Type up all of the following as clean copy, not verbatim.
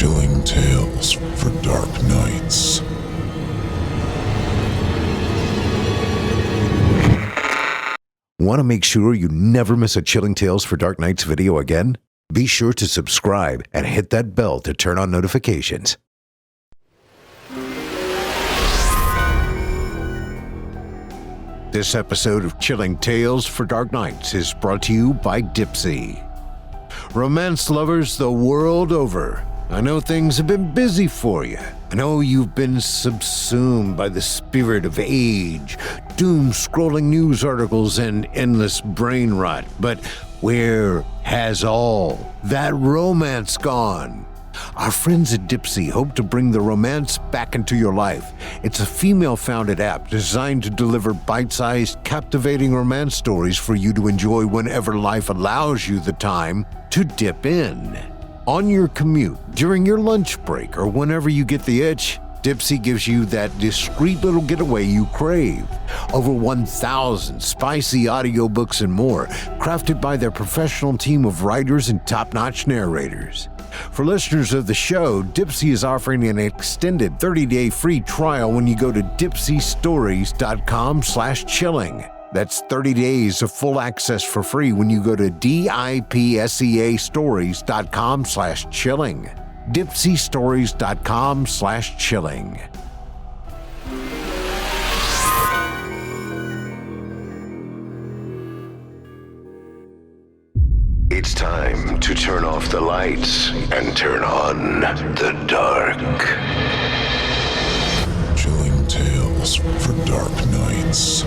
Chilling tales for dark nights. Want to make sure you never miss a Chilling Tales for Dark Nights video again? Be sure to subscribe and hit that bell to turn on notifications. This episode of Chilling Tales for Dark Nights is brought to you by Dipsea. Romance lovers the world over, I know things have been busy for you. I know you've been subsumed by the spirit of age, doom-scrolling news articles, and endless brain rot. But where has all that romance gone? Our friends at Dipsea hope to bring the romance back into your life. It's a female-founded app designed to deliver bite-sized, captivating romance stories for you to enjoy whenever life allows you the time to dip in. On your commute, during your lunch break, or whenever you get the itch, Dipsea gives you that discreet little getaway you crave. Over 1,000 spicy audiobooks and more, crafted by their professional team of writers and top-notch narrators. For listeners of the show, Dipsea is offering an extended 30-day free trial when you go to dipseastories.com/chilling. That's 30 days of full access for free when you go to dipseastories.com/chilling. dipseastories.com/chilling. It's time to turn off the lights and turn on the dark. Chilling tales for dark nights.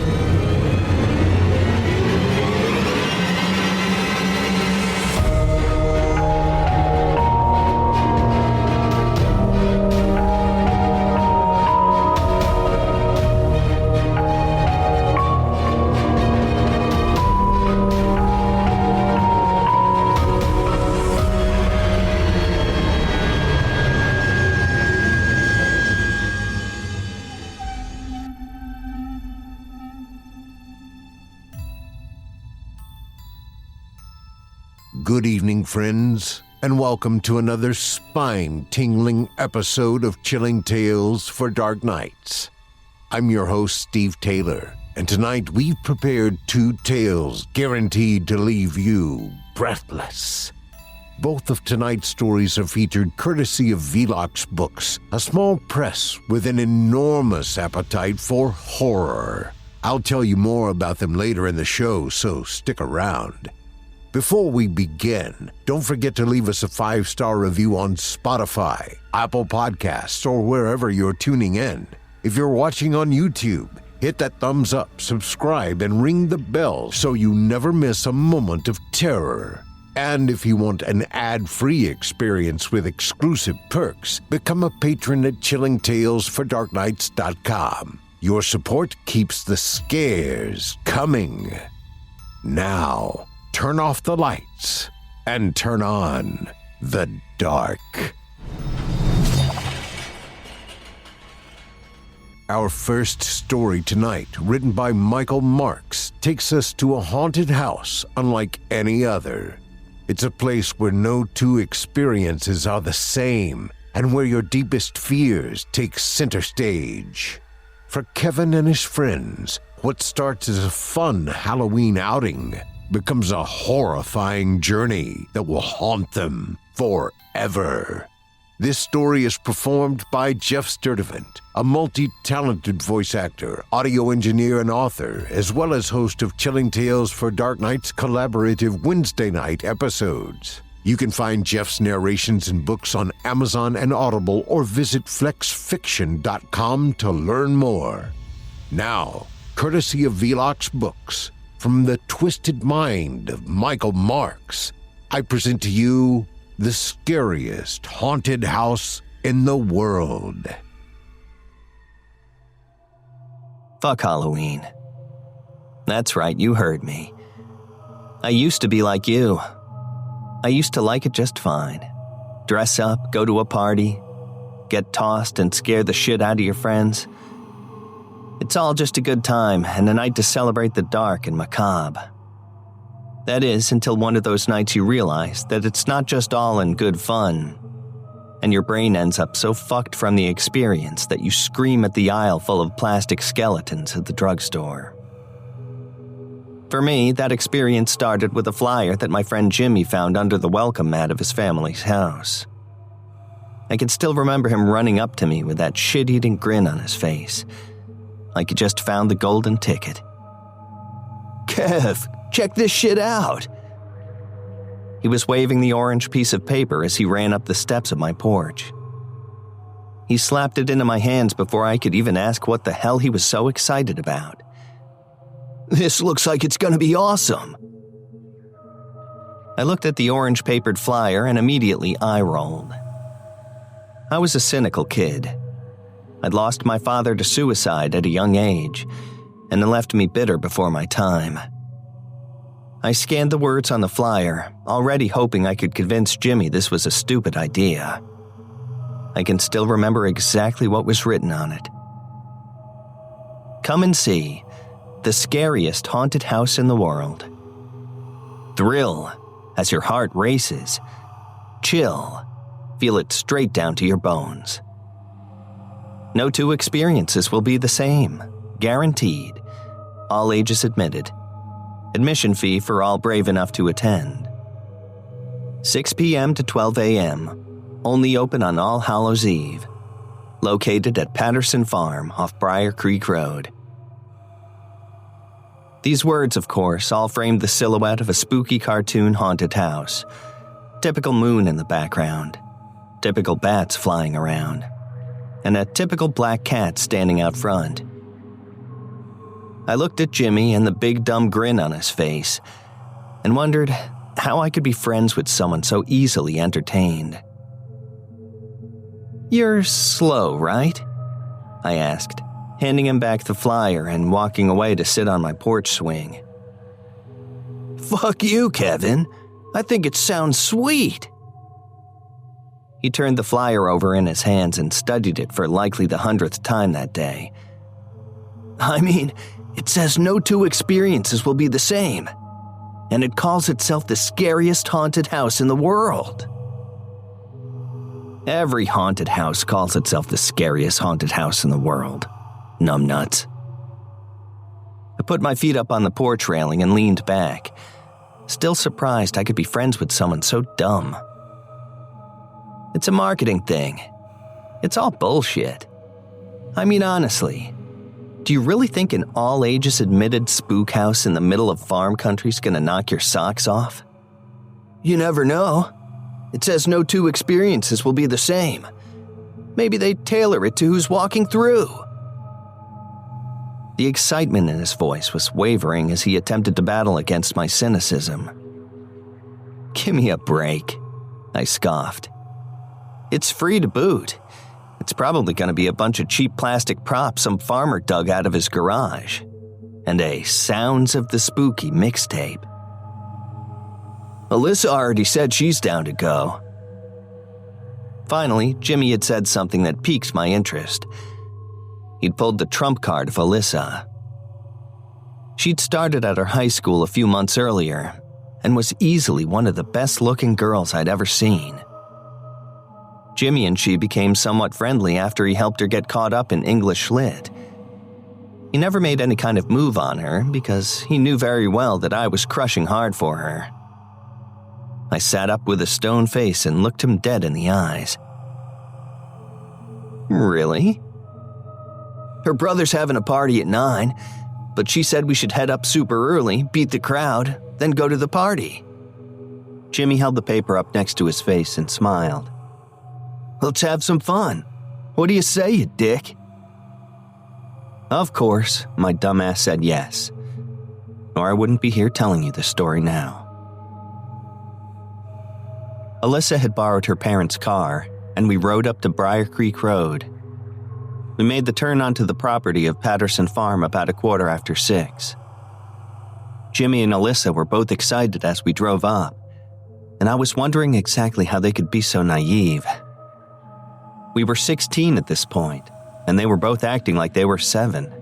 Good evening, friends, and welcome to another spine-tingling episode of Chilling Tales for Dark Nights. I'm your host, Steve Taylor, and tonight we've prepared two tales guaranteed to leave you breathless. Both of tonight's stories are featured courtesy of Velox Books, a small press with an enormous appetite for horror. I'll tell you more about them later in the show, so stick around. Before we begin, don't forget to leave us a 5-star review on Spotify, Apple Podcasts, or wherever you're tuning in. If you're watching on YouTube, hit that thumbs up, subscribe, and ring the bell so you never miss a moment of terror. And if you want an ad-free experience with exclusive perks, become a patron at chillingtalesfordarknights.com. Your support keeps the scares coming. Now, turn off the lights and turn on the dark. Our first story tonight, written by Michael Marks, takes us to a haunted house unlike any other. It's a place where no two experiences are the same and where your deepest fears take center stage. For Kevin and his friends, what starts as a fun Halloween outing becomes a horrifying journey that will haunt them forever. This story is performed by Geoff Sturtevant, a multi-talented voice actor, audio engineer, and author, as well as host of Chilling Tales for Dark Nights collaborative Wednesday night episodes. You can find Geoff's narrations and books on Amazon and Audible, or visit flexfiction.com to learn more. Now, courtesy of Velox Books, from the twisted mind of Michael Marks, I present to you the scariest haunted house in the world. Fuck Halloween. That's right, you heard me. I used to be like you. I used to like it just fine. Dress up, go to a party, get tossed and scare the shit out of your friends. It's all just a good time and a night to celebrate the dark and macabre. That is, until one of those nights you realize that it's not just all in good fun. and your brain ends up so fucked from the experience that you scream at the aisle full of plastic skeletons at the drugstore. For me, that experience started with a flyer that my friend Jimmy found under the welcome mat of his family's house. I can still remember him running up to me with that shit-eating grin on his face, like he just found the golden ticket. "Kev, check this shit out!" He was waving the orange piece of paper as he ran up the steps of my porch. He slapped it into my hands before I could even ask what the hell he was so excited about. "This looks like it's gonna be awesome." I looked at the orange-papered flyer and immediately eye-rolled. I was a cynical kid. I'd lost my father to suicide at a young age, and it left me bitter before my time. I scanned the words on the flyer, already hoping I could convince Jimmy this was a stupid idea. I can still remember exactly what was written on it. "Come and see the scariest haunted house in the world. Thrill as your heart races. Chill. Feel it straight down to your bones. No two experiences will be the same. Guaranteed. All ages admitted. Admission fee for all brave enough to attend. 6 p.m. to 12 a.m. Only open on All Hallows Eve. Located at Patterson Farm off Briar Creek Road." These words, of course, all framed the silhouette of a spooky cartoon haunted house. Typical moon in the background. Typical bats flying around. And a typical black cat standing out front. I looked at Jimmy and the big dumb grin on his face and wondered how I could be friends with someone so easily entertained. "You're slow, right?" I asked, handing him back the flyer and walking away to sit on my porch swing. "Fuck you, Kevin. I think it sounds sweet." He turned the flyer over in his hands and studied it for likely the 100th time that day. "I mean, it says no two experiences will be the same, and it calls itself the scariest haunted house in the world." "Every haunted house calls itself the scariest haunted house in the world, numbnuts." I put my feet up on the porch railing and leaned back, still surprised I could be friends with someone so dumb. It's a marketing thing. It's all bullshit. I mean, honestly, do you really think an all-ages admitted spook house in the middle of farm country's gonna knock your socks off? You never know. It says no two experiences will be the same. Maybe they tailor it to who's walking through. The excitement in his voice was wavering as he attempted to battle against my cynicism. "Give me a break," I scoffed. "It's free to boot. It's probably going to be a bunch of cheap plastic props some farmer dug out of his garage. And a Sounds of the Spooky mixtape. Alyssa already said she's down to go." Finally, Jimmy had said something that piqued my interest. He'd pulled the trump card of Alyssa. She'd started at her high school a few months earlier and was easily one of the best-looking girls I'd ever seen. Jimmy and she became somewhat friendly after he helped her get caught up in English Lit. He never made any kind of move on her because he knew very well that I was crushing hard for her. I sat up with a stone face and looked him dead in the eyes. "Really?" "Her brother's having a party at 9, but she said we should head up super early, beat the crowd, then go to the party." Jimmy held the paper up next to his face and smiled. "Let's have some fun. What do you say, you dick?" Of course, my dumbass said yes, or I wouldn't be here telling you the story now. Alyssa had borrowed her parents' car, and we rode up to Briar Creek Road. We made the turn onto the property of Patterson Farm about 6:15. Jimmy and Alyssa were both excited as we drove up, and I was wondering exactly how they could be so naive. We were 16 at this point, and they were both acting like they were 7.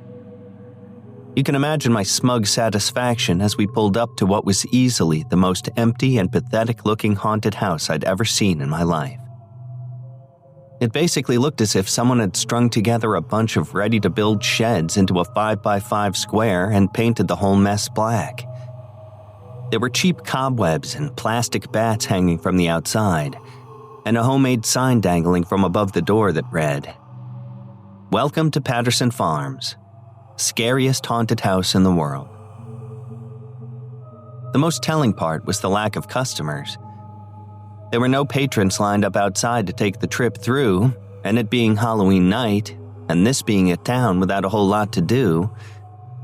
You can imagine my smug satisfaction as we pulled up to what was easily the most empty and pathetic-looking haunted house I'd ever seen in my life. It basically looked as if someone had strung together a bunch of ready-to-build sheds into a 5x5 square and painted the whole mess black. There were cheap cobwebs and plastic bats hanging from the outside, and a homemade sign dangling from above the door that read, "Welcome to Patterson Farms, scariest haunted house in the world." The most telling part was the lack of customers. There were no patrons lined up outside to take the trip through, and it being Halloween night, and this being a town without a whole lot to do,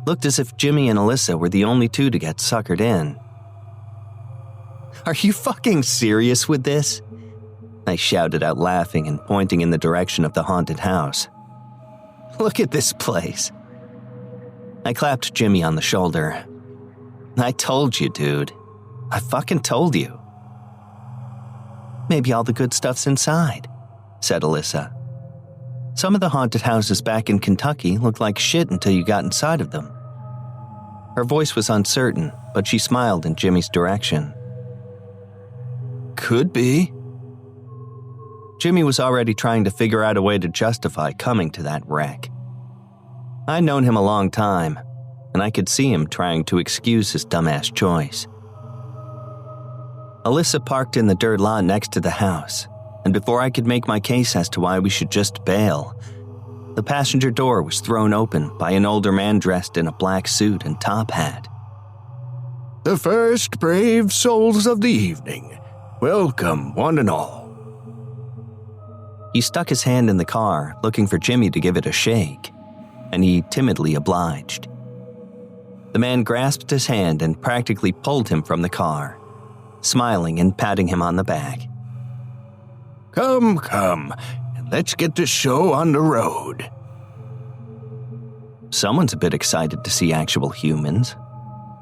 looked as if Jimmy and Alyssa were the only two to get suckered in. "Are you fucking serious with this?" I shouted out, laughing and pointing in the direction of the haunted house. "Look at this place." I clapped Jimmy on the shoulder. "I told you, dude. I fucking told you." "Maybe all the good stuff's inside," said Alyssa. "Some of the haunted houses back in Kentucky looked like shit until you got inside of them." Her voice was uncertain, but she smiled in Jimmy's direction. "Could be." Jimmy was already trying to figure out a way to justify coming to that wreck. I'd known him a long time, and I could see him trying to excuse his dumbass choice. Alyssa parked in the dirt lot next to the house, and before I could make my case as to why we should just bail, the passenger door was thrown open by an older man dressed in a black suit and top hat. "The first brave souls of the evening. Welcome, one and all." He stuck his hand in the car, looking for Jimmy to give it a shake, and he timidly obliged. The man grasped his hand and practically pulled him from the car, smiling and patting him on the back. Come, and let's get this show on the road." "Someone's a bit excited to see actual humans,"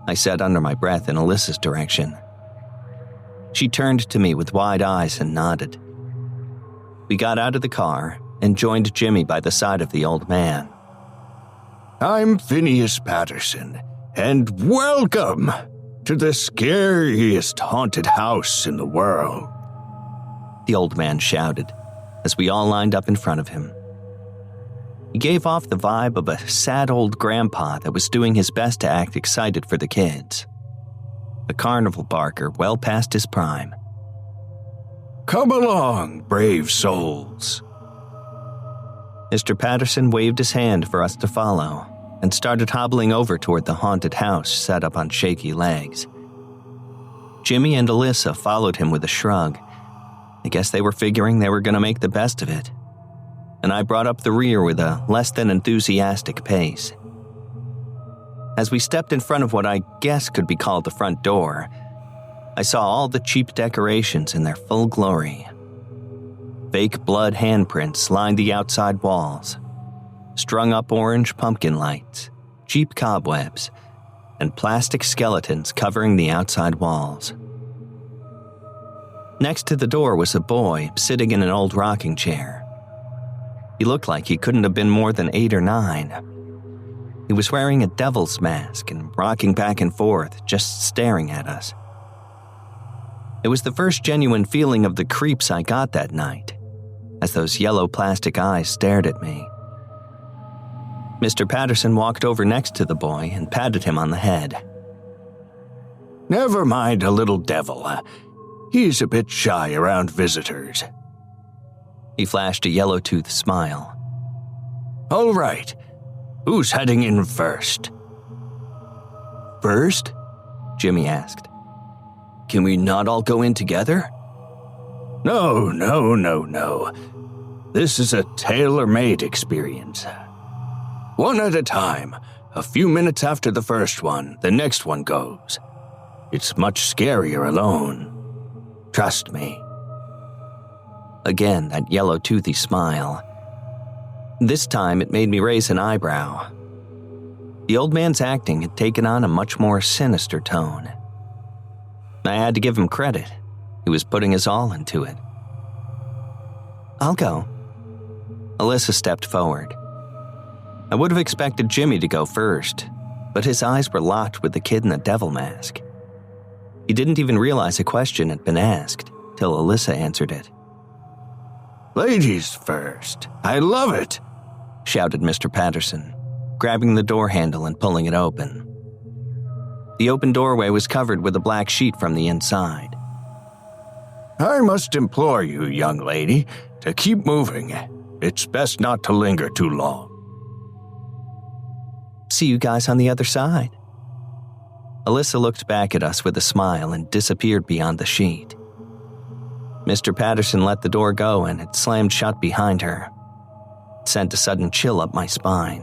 I said under my breath in Alyssa's direction. She turned to me with wide eyes and nodded. We got out of the car and joined Jimmy by the side of the old man. "I'm Phineas Patterson, and welcome to the scariest haunted house in the world," the old man shouted as we all lined up in front of him. He gave off the vibe of a sad old grandpa that was doing his best to act excited for the kids. A carnival barker well past his prime. "Come along, brave souls." Mr. Patterson waved his hand for us to follow and started hobbling over toward the haunted house set up on shaky legs. Jimmy and Alyssa followed him with a shrug. I guess they were figuring they were going to make the best of it. And I brought up the rear with a less than enthusiastic pace. As we stepped in front of what I guess could be called the front door, I saw all the cheap decorations in their full glory. Fake blood handprints lined the outside walls, strung up orange pumpkin lights, cheap cobwebs, and plastic skeletons covering the outside walls. Next to the door was a boy sitting in an old rocking chair. He looked like he couldn't have been more than 8 or 9. He was wearing a devil's mask and rocking back and forth, just staring at us. It was the first genuine feeling of the creeps I got that night, as those yellow plastic eyes stared at me. Mr. Patterson walked over next to the boy and patted him on the head. "Never mind a little devil. He's a bit shy around visitors." He flashed a yellow-toothed smile. "All right, who's heading in first?" "First?" Jimmy asked. "Can we not all go in together?" No. This is a tailor-made experience. One at a time. A few minutes after the first one, the next one goes. It's much scarier alone. Trust me." Again, that yellow-toothy smile. This time, it made me raise an eyebrow. The old man's acting had taken on a much more sinister tone. I had to give him credit. He was putting his all into it. "I'll go." Alyssa stepped forward. I would have expected Jimmy to go first, but his eyes were locked with the kid in the devil mask. He didn't even realize a question had been asked till Alyssa answered it. Ladies first. I love it, shouted Mr. Patterson, grabbing the door handle and pulling it open. The open doorway was covered with a black sheet from the inside. I must implore you, young lady, to keep moving. It's best not to linger too long. See you guys on the other side. Alyssa looked back at us with a smile and disappeared beyond the sheet. Mr. Patterson let the door go and it slammed shut behind her. It sent a sudden chill up my spine.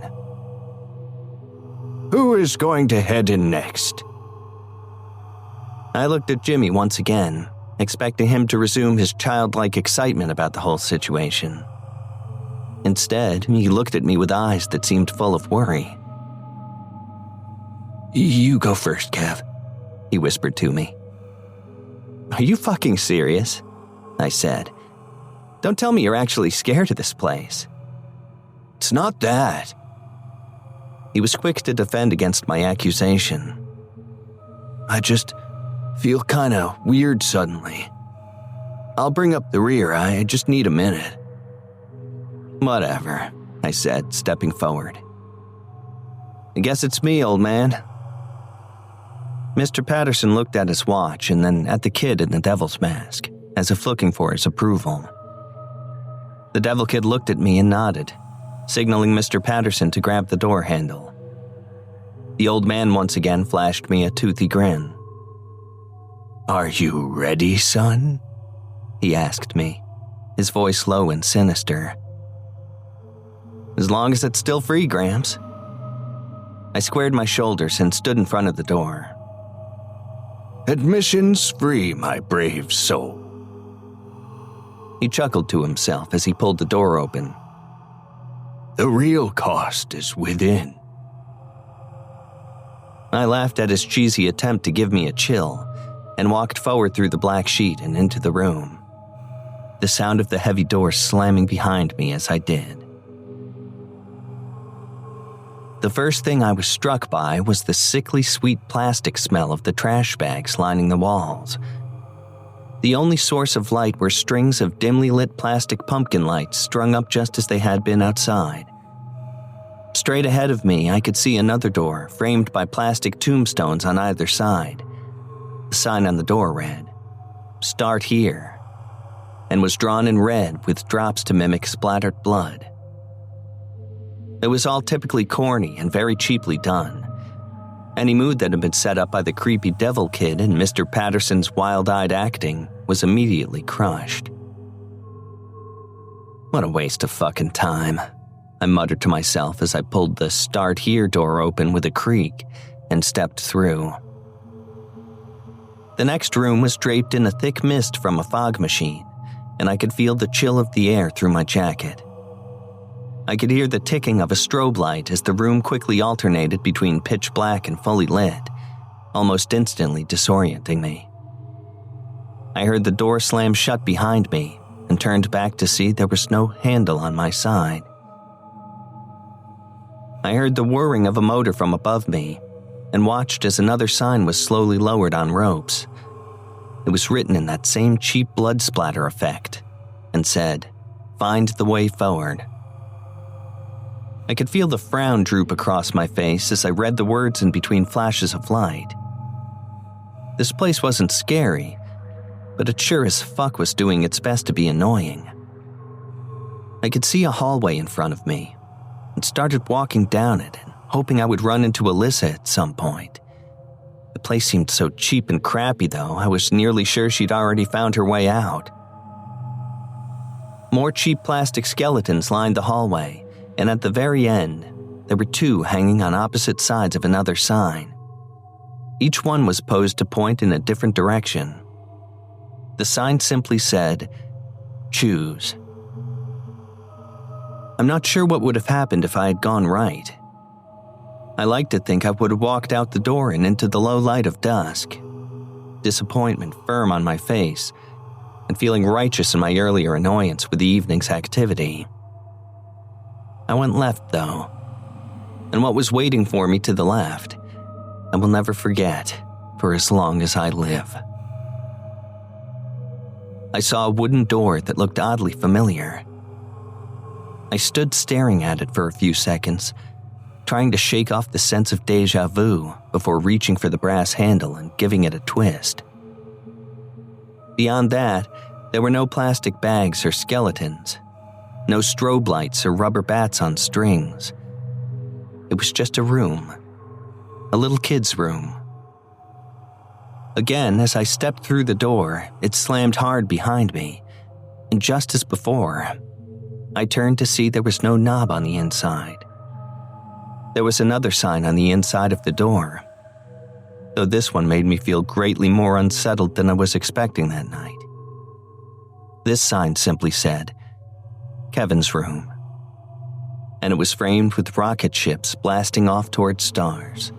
Who is going to head in next? I looked at Jimmy once again, expecting him to resume his childlike excitement about the whole situation. Instead, he looked at me with eyes that seemed full of worry. You go first, Kev, he whispered to me. Are you fucking serious? I said. Don't tell me you're actually scared of this place. It's not that. He was quick to defend against my accusation. I just feel kinda weird suddenly. I'll bring up the rear, I just need a minute. Whatever, I said, stepping forward. I guess it's me, old man. Mr. Patterson looked at his watch and then at the kid in the devil's mask, as if looking for his approval. The devil kid looked at me and nodded, signaling Mr. Patterson to grab the door handle. The old man once again flashed me a toothy grin. Are you ready, son? He asked me, his voice low and sinister. As long as it's still free, Gramps. I squared my shoulders and stood in front of the door. Admission's free, my brave soul. He chuckled to himself as he pulled the door open. The real cost is within. I laughed at his cheesy attempt to give me a chill and walked forward through the black sheet and into the room, the sound of the heavy door slamming behind me as I did. The first thing I was struck by was the sickly sweet plastic smell of the trash bags lining the walls. The only source of light were strings of dimly lit plastic pumpkin lights strung up just as they had been outside. Straight ahead of me, I could see another door framed by plastic tombstones on either side. The sign on the door read, "Start here," and was drawn in red with drops to mimic splattered blood. It was all typically corny and very cheaply done. Any mood that had been set up by the creepy devil kid and Mr. Patterson's wild-eyed acting was immediately crushed. What a waste of fucking time, I muttered to myself as I pulled the "Start Here" door open with a creak and stepped through. The next room was draped in a thick mist from a fog machine, and I could feel the chill of the air through my jacket. I could hear the ticking of a strobe light as the room quickly alternated between pitch black and fully lit, almost instantly disorienting me. I heard the door slam shut behind me and turned back to see there was no handle on my side. I heard the whirring of a motor from above me and watched as another sign was slowly lowered on ropes. It was written in that same cheap blood splatter effect and said, "Find the way forward." I could feel the frown droop across my face as I read the words in between flashes of light. This place wasn't scary, but it sure as fuck was doing its best to be annoying. I could see a hallway in front of me and started walking down it and hoping I would run into Alyssa at some point. The place seemed so cheap and crappy, though, I was nearly sure she'd already found her way out. More cheap plastic skeletons lined the hallway, and at the very end, there were two hanging on opposite sides of another sign. Each one was posed to point in a different direction. The sign simply said, "Choose." I'm not sure what would have happened if I had gone right. I like to think I would have walked out the door and into the low light of dusk, disappointment firm on my face, and feeling righteous in my earlier annoyance with the evening's activity. I went left, though, and what was waiting for me to the left, I will never forget for as long as I live. I saw a wooden door that looked oddly familiar. I stood staring at it for a few seconds, trying to shake off the sense of déjà vu before reaching for the brass handle and giving it a twist. Beyond that, there were no plastic bags or skeletons, no strobe lights or rubber bats on strings. It was just a room, a little kid's room. Again, as I stepped through the door, it slammed hard behind me, and just as before, I turned to see there was no knob on the inside. There was another sign on the inside of the door, though this one made me feel greatly more unsettled than I was expecting that night. This sign simply said, Kevin's room, and it was framed with rocket ships blasting off towards stars.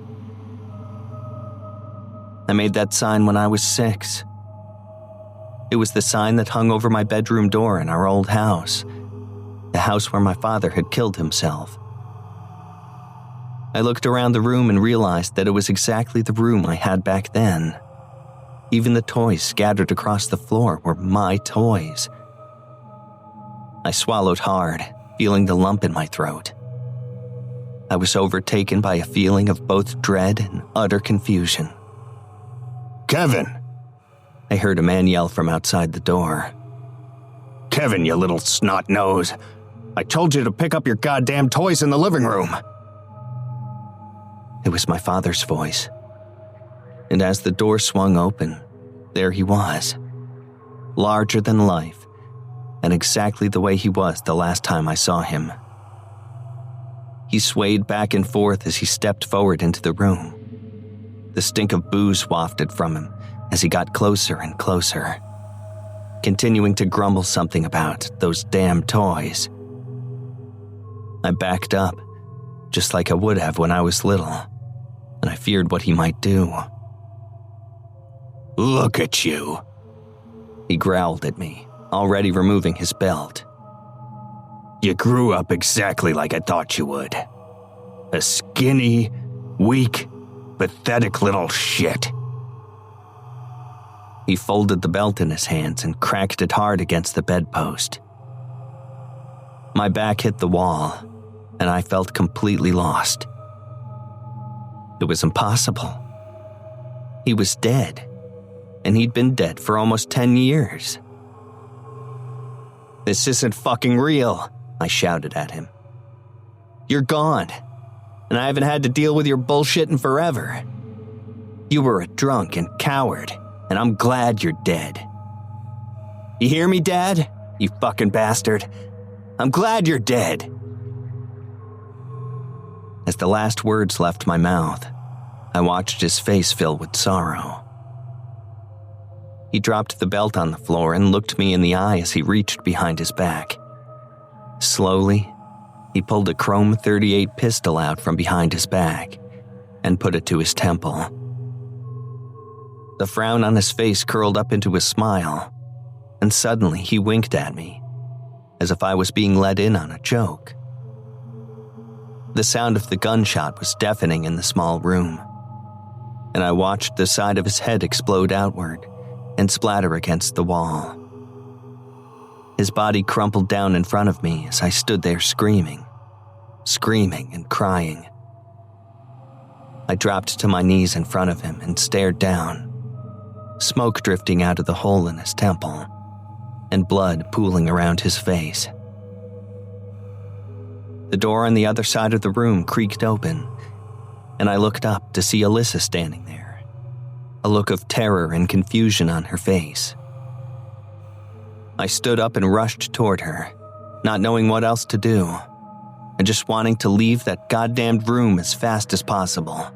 I made that sign when I was 6. It was the sign that hung over my bedroom door in our old house, the house where my father had killed himself. I looked around the room and realized that it was exactly the room I had back then. Even the toys scattered across the floor were my toys. I swallowed hard, feeling the lump in my throat. I was overtaken by a feeling of both dread and utter confusion. Kevin! I heard a man yell from outside the door. Kevin, you little snot nose. I told you to pick up your goddamn toys in the living room. It was my father's voice. And as the door swung open, there he was, larger than life, and exactly the way he was the last time I saw him. He swayed back and forth as he stepped forward into the room. The stink of booze wafted from him as he got closer and closer, continuing to grumble something about those damn toys. I backed up, just like I would have when I was little, and I feared what he might do. Look at you, he growled at me, already removing his belt. You grew up exactly like I thought you would. A skinny, weak, pathetic little shit. He folded the belt in his hands and cracked it hard against the bedpost. My back hit the wall, and I felt completely lost. It was impossible. He was dead, and he'd been dead for almost 10 years. This isn't fucking real, I shouted at him. You're gone, and I haven't had to deal with your bullshit in forever. You were a drunk and coward, and I'm glad you're dead. You hear me, Dad? You fucking bastard. I'm glad you're dead. As the last words left my mouth, I watched his face fill with sorrow. He dropped the belt on the floor and looked me in the eye as he reached behind his back. Slowly, he pulled a chrome .38 pistol out from behind his back and put it to his temple. The frown on his face curled up into a smile, and suddenly he winked at me, as if I was being let in on a joke. The sound of the gunshot was deafening in the small room, and I watched the side of his head explode outward and splatter against the wall. His body crumpled down in front of me as I stood there screaming and crying. I dropped to my knees in front of him and stared down, smoke drifting out of the hole in his temple, and blood pooling around his face. The door on the other side of the room creaked open, and I looked up to see Alyssa standing there, a look of terror and confusion on her face. I stood up and rushed toward her, not knowing what else to do, and just wanting to leave that goddamned room as fast as possible.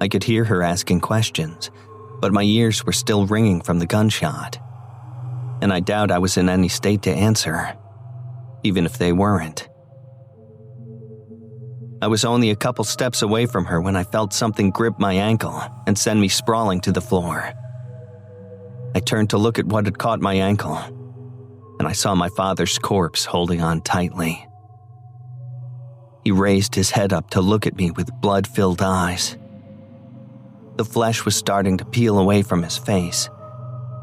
I could hear her asking questions, but my ears were still ringing from the gunshot, and I doubt I was in any state to answer, even if they weren't. I was only a couple steps away from her when I felt something grip my ankle and send me sprawling to the floor. I turned to look at what had caught my ankle, and I saw my father's corpse holding on tightly. He raised his head up to look at me with blood-filled eyes. The flesh was starting to peel away from his face,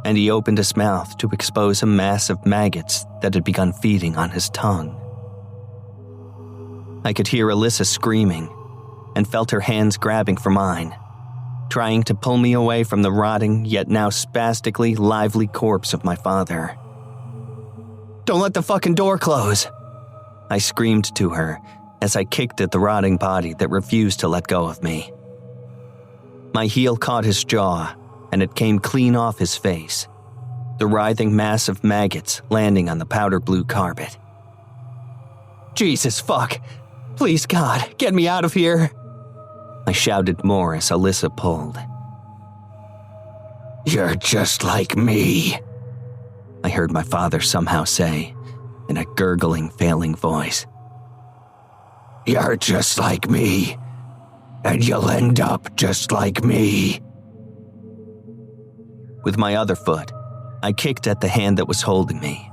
and he opened his mouth to expose a mass of maggots that had begun feeding on his tongue. I could hear Alyssa screaming and felt her hands grabbing for mine, trying to pull me away from the rotting yet now spastically lively corpse of my father. "Don't let the fucking door close!" I screamed to her as I kicked at the rotting body that refused to let go of me. My heel caught his jaw, and it came clean off his face, the writhing mass of maggots landing on the powder blue carpet. "Jesus fuck! Please God, get me out of here!" I shouted more as Alyssa pulled. "You're just like me," I heard my father somehow say, in a gurgling, failing voice. "You're just like me, and you'll end up just like me." With my other foot, I kicked at the hand that was holding me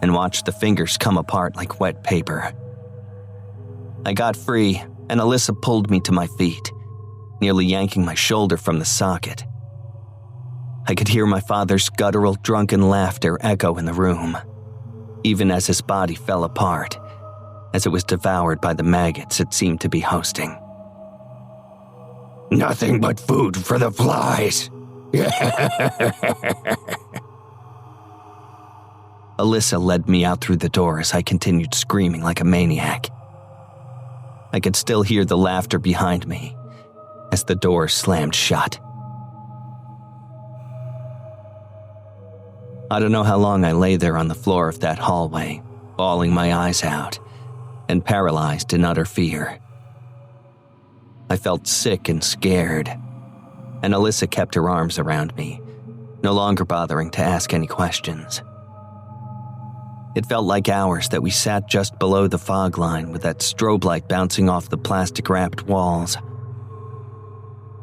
and watched the fingers come apart like wet paper. I got free, and Alyssa pulled me to my feet, nearly yanking my shoulder from the socket. I could hear my father's guttural, drunken laughter echo in the room, even as his body fell apart, as it was devoured by the maggots it seemed to be hosting. "Nothing but food for the flies." Alyssa led me out through the door as I continued screaming like a maniac. I could still hear the laughter behind me as the door slammed shut. I don't know how long I lay there on the floor of that hallway, bawling my eyes out and paralyzed in utter fear. I felt sick and scared, and Alyssa kept her arms around me, no longer bothering to ask any questions. It felt like hours that we sat just below the fog line with that strobe light bouncing off the plastic-wrapped walls.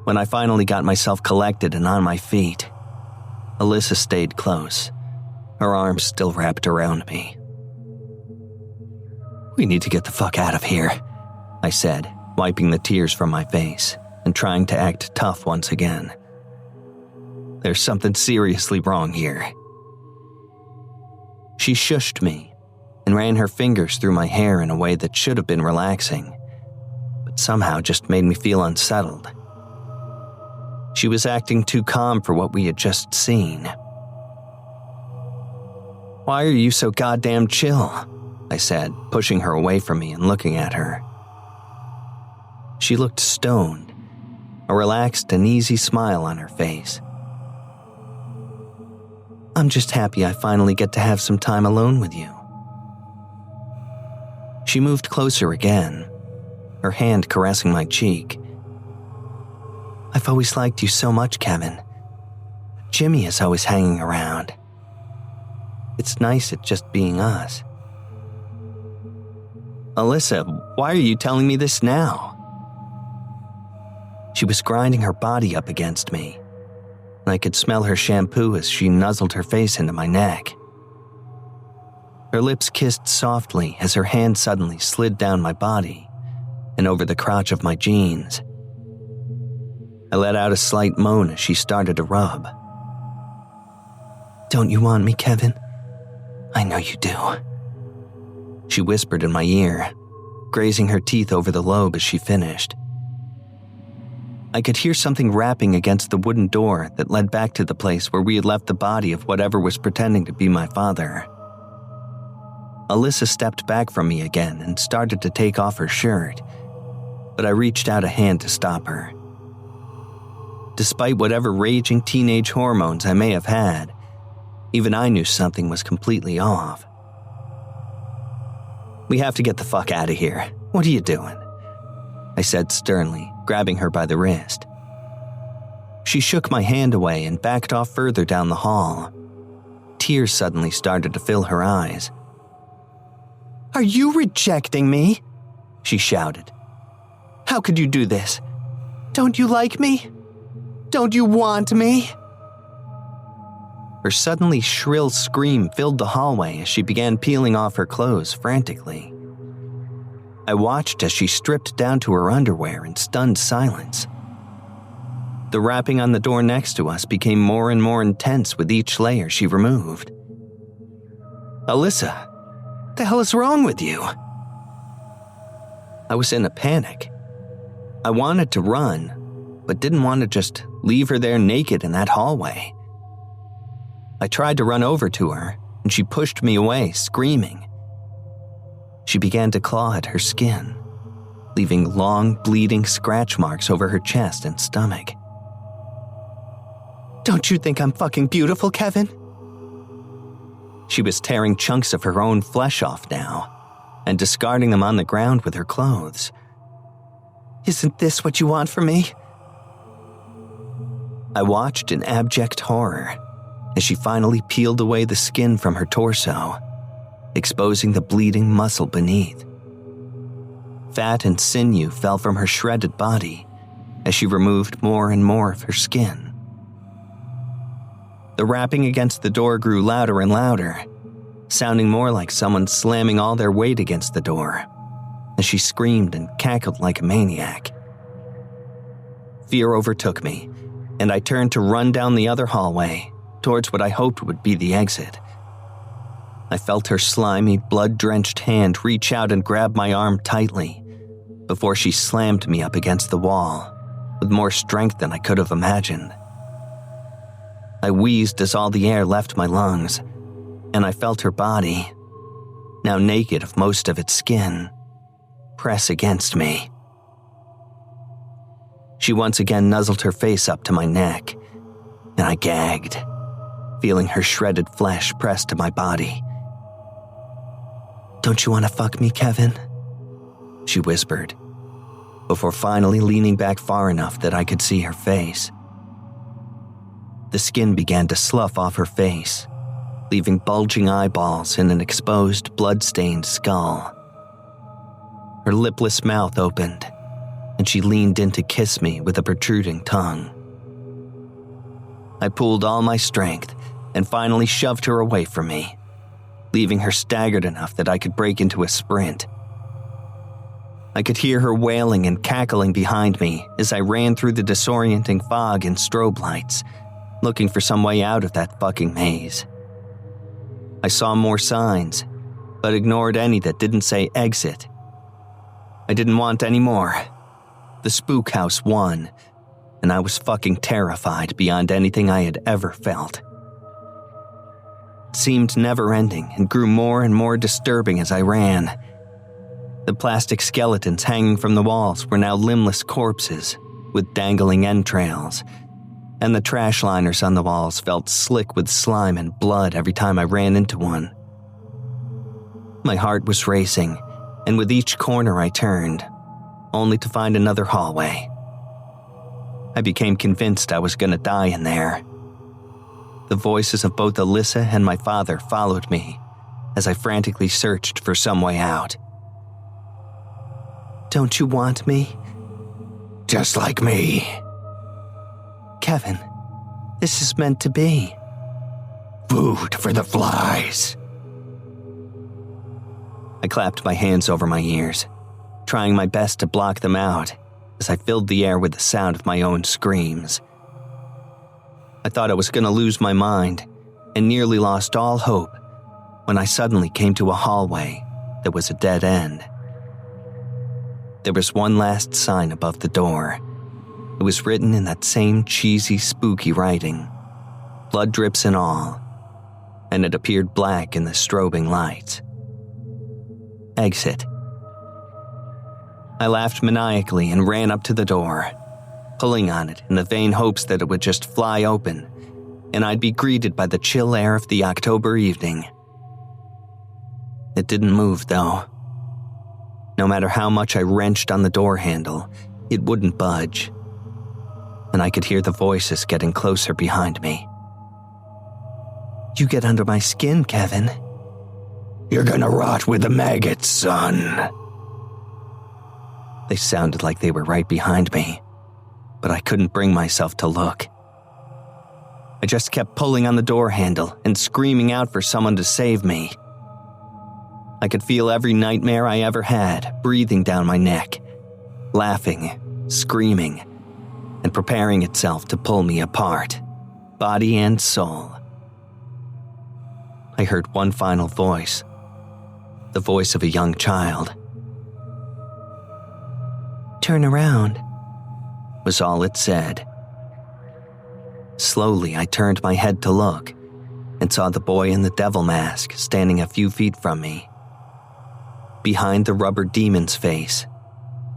When I finally got myself collected and on my feet, Alyssa stayed close, her arms still wrapped around me. "We need to get the fuck out of here," I said, wiping the tears from my face and trying to act tough once again. "There's something seriously wrong here." She shushed me and ran her fingers through my hair in a way that should have been relaxing, but somehow just made me feel unsettled. She was acting too calm for what we had just seen. "Why are you so goddamn chill?" I said, pushing her away from me and looking at her. She looked stoned, a relaxed and easy smile on her face. "I'm just happy I finally get to have some time alone with you." She moved closer again, her hand caressing my cheek. "I've always liked you so much, Kevin. Jimmy is always hanging around. It's nice it just being us." "Alyssa, why are you telling me this now?" She was grinding her body up against me, and I could smell her shampoo as she nuzzled her face into my neck. Her lips kissed softly as her hand suddenly slid down my body and over the crotch of my jeans. I let out a slight moan as she started to rub. "Don't you want me, Kevin? I know you do," she whispered in my ear, grazing her teeth over the lobe as she finished. I could hear something rapping against the wooden door that led back to the place where we had left the body of whatever was pretending to be my father. Alyssa stepped back from me again and started to take off her shirt, but I reached out a hand to stop her. Despite whatever raging teenage hormones I may have had, even I knew something was completely off. "We have to get the fuck out of here. What are you doing?" I said sternly, grabbing her by the wrist. She shook my hand away and backed off further down the hall. Tears suddenly started to fill her eyes. "Are you rejecting me?" she shouted. "How could you do this? Don't you like me? Don't you want me?" Her suddenly shrill scream filled the hallway as she began peeling off her clothes frantically. I watched as she stripped down to her underwear in stunned silence. The wrapping on the door next to us became more and more intense with each layer she removed. "Alyssa, what the hell is wrong with you?" I was in a panic. I wanted to run, but didn't want to just leave her there naked in that hallway. I tried to run over to her, and she pushed me away, screaming. She began to claw at her skin, leaving long, bleeding scratch marks over her chest and stomach. "Don't you think I'm fucking beautiful, Kevin?" She was tearing chunks of her own flesh off now, and discarding them on the ground with her clothes. "Isn't this what you want from me?" I watched in abject horror as she finally peeled away the skin from her torso, exposing the bleeding muscle beneath. Fat and sinew fell from her shredded body as she removed more and more of her skin. The rapping against the door grew louder and louder, sounding more like someone slamming all their weight against the door, as she screamed and cackled like a maniac. Fear overtook me, and I turned to run down the other hallway towards what I hoped would be the exit. I felt her slimy, blood-drenched hand reach out and grab my arm tightly before she slammed me up against the wall with more strength than I could have imagined. I wheezed as all the air left my lungs, and I felt her body, now naked of most of its skin, press against me. She once again nuzzled her face up to my neck, and I gagged, feeling her shredded flesh press to my body. "Don't you want to fuck me, Kevin?" she whispered, before finally leaning back far enough that I could see her face. The skin began to slough off her face, leaving bulging eyeballs and an exposed, blood-stained skull. Her lipless mouth opened, and she leaned in to kiss me with a protruding tongue. I pulled all my strength and finally shoved her away from me, leaving her staggered enough that I could break into a sprint. I could hear her wailing and cackling behind me as I ran through the disorienting fog and strobe lights, looking for some way out of that fucking maze. I saw more signs, but ignored any that didn't say exit. I didn't want any more. The spook house won, and I was fucking terrified beyond anything I had ever felt. It seemed never-ending and grew more and more disturbing as I ran. The plastic skeletons hanging from the walls were now limbless corpses with dangling entrails, and the trash liners on the walls felt slick with slime and blood every time I ran into one. My heart was racing, and with each corner I turned, only to find another hallway. I became convinced I was going to die in there. The voices of both Alyssa and my father followed me as I frantically searched for some way out. "Don't you want me?" Just like me. "Kevin, this is meant to be." Food for the flies. I clapped my hands over my ears, trying my best to block them out as I filled the air with the sound of my own screams. I thought I was going to lose my mind and nearly lost all hope when I suddenly came to a hallway that was a dead end. There was one last sign above the door. It was written in that same cheesy, spooky writing, blood drips and all, and it appeared black in the strobing lights. Exit. I laughed maniacally and ran up to the door, pulling on it in the vain hopes that it would just fly open, and I'd be greeted by the chill air of the October evening. It didn't move, though. No matter how much I wrenched on the door handle, it wouldn't budge, and I could hear the voices getting closer behind me. "You get under my skin, Kevin." You're gonna rot with the maggots, son. They sounded like they were right behind me, but I couldn't bring myself to look. I just kept pulling on the door handle and screaming out for someone to save me. I could feel every nightmare I ever had breathing down my neck, laughing, screaming, and preparing itself to pull me apart, body and soul. I heard one final voice, the voice of a young child. "Turn around," was all it said. Slowly, I turned my head to look and saw the boy in the devil mask standing a few feet from me. Behind the rubber demon's face,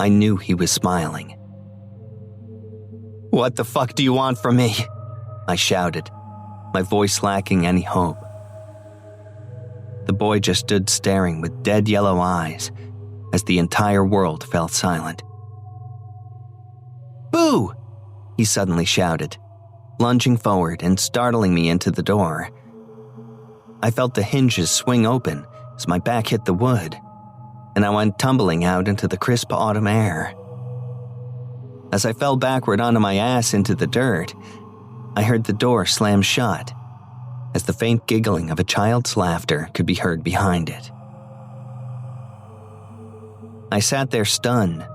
I knew he was smiling. "What the fuck do you want from me?" I shouted, my voice lacking any hope. The boy just stood staring with dead yellow eyes as the entire world fell silent. "Boo!" he suddenly shouted, lunging forward and startling me into the door. I felt the hinges swing open as my back hit the wood, and I went tumbling out into the crisp autumn air. As I fell backward onto my ass into the dirt, I heard the door slam shut, as the faint giggling of a child's laughter could be heard behind it. I sat there stunned,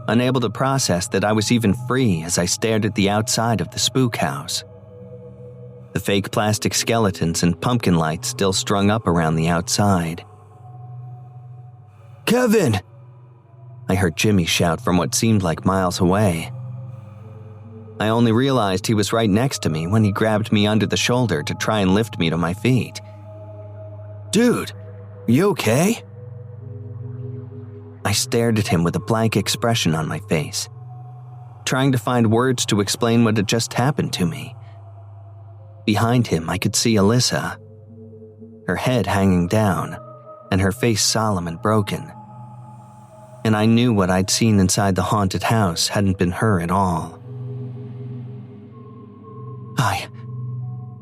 unable to process that I was even free as I stared at the outside of the spook house. The fake plastic skeletons and pumpkin lights still strung up around the outside. "Kevin!" I heard Jimmy shout from what seemed like miles away. I only realized he was right next to me when he grabbed me under the shoulder to try and lift me to my feet. "Dude, you okay?" I stared at him with a blank expression on my face, trying to find words to explain what had just happened to me. Behind him, I could see Alyssa, her head hanging down and her face solemn and broken. And I knew what I'd seen inside the haunted house hadn't been her at all.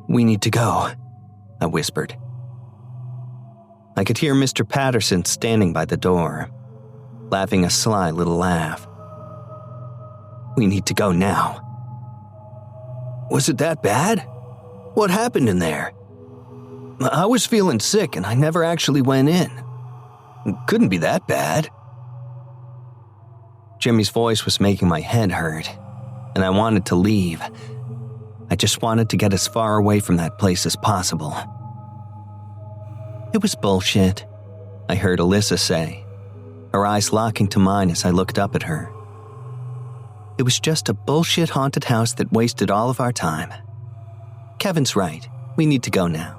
"We need to go," I whispered. I could hear Mr. Patterson standing by the door, laughing a sly little laugh. "We need to go now." "Was it that bad? What happened in there?" "I was feeling sick and I never actually went in. Couldn't be that bad." Jimmy's voice was making my head hurt, and I wanted to leave. I just wanted to get as far away from that place as possible. "It was bullshit," I heard Alyssa say, her eyes locking to mine as I looked up at her. "It was just a bullshit haunted house that wasted all of our time. Kevin's right. We need to go now."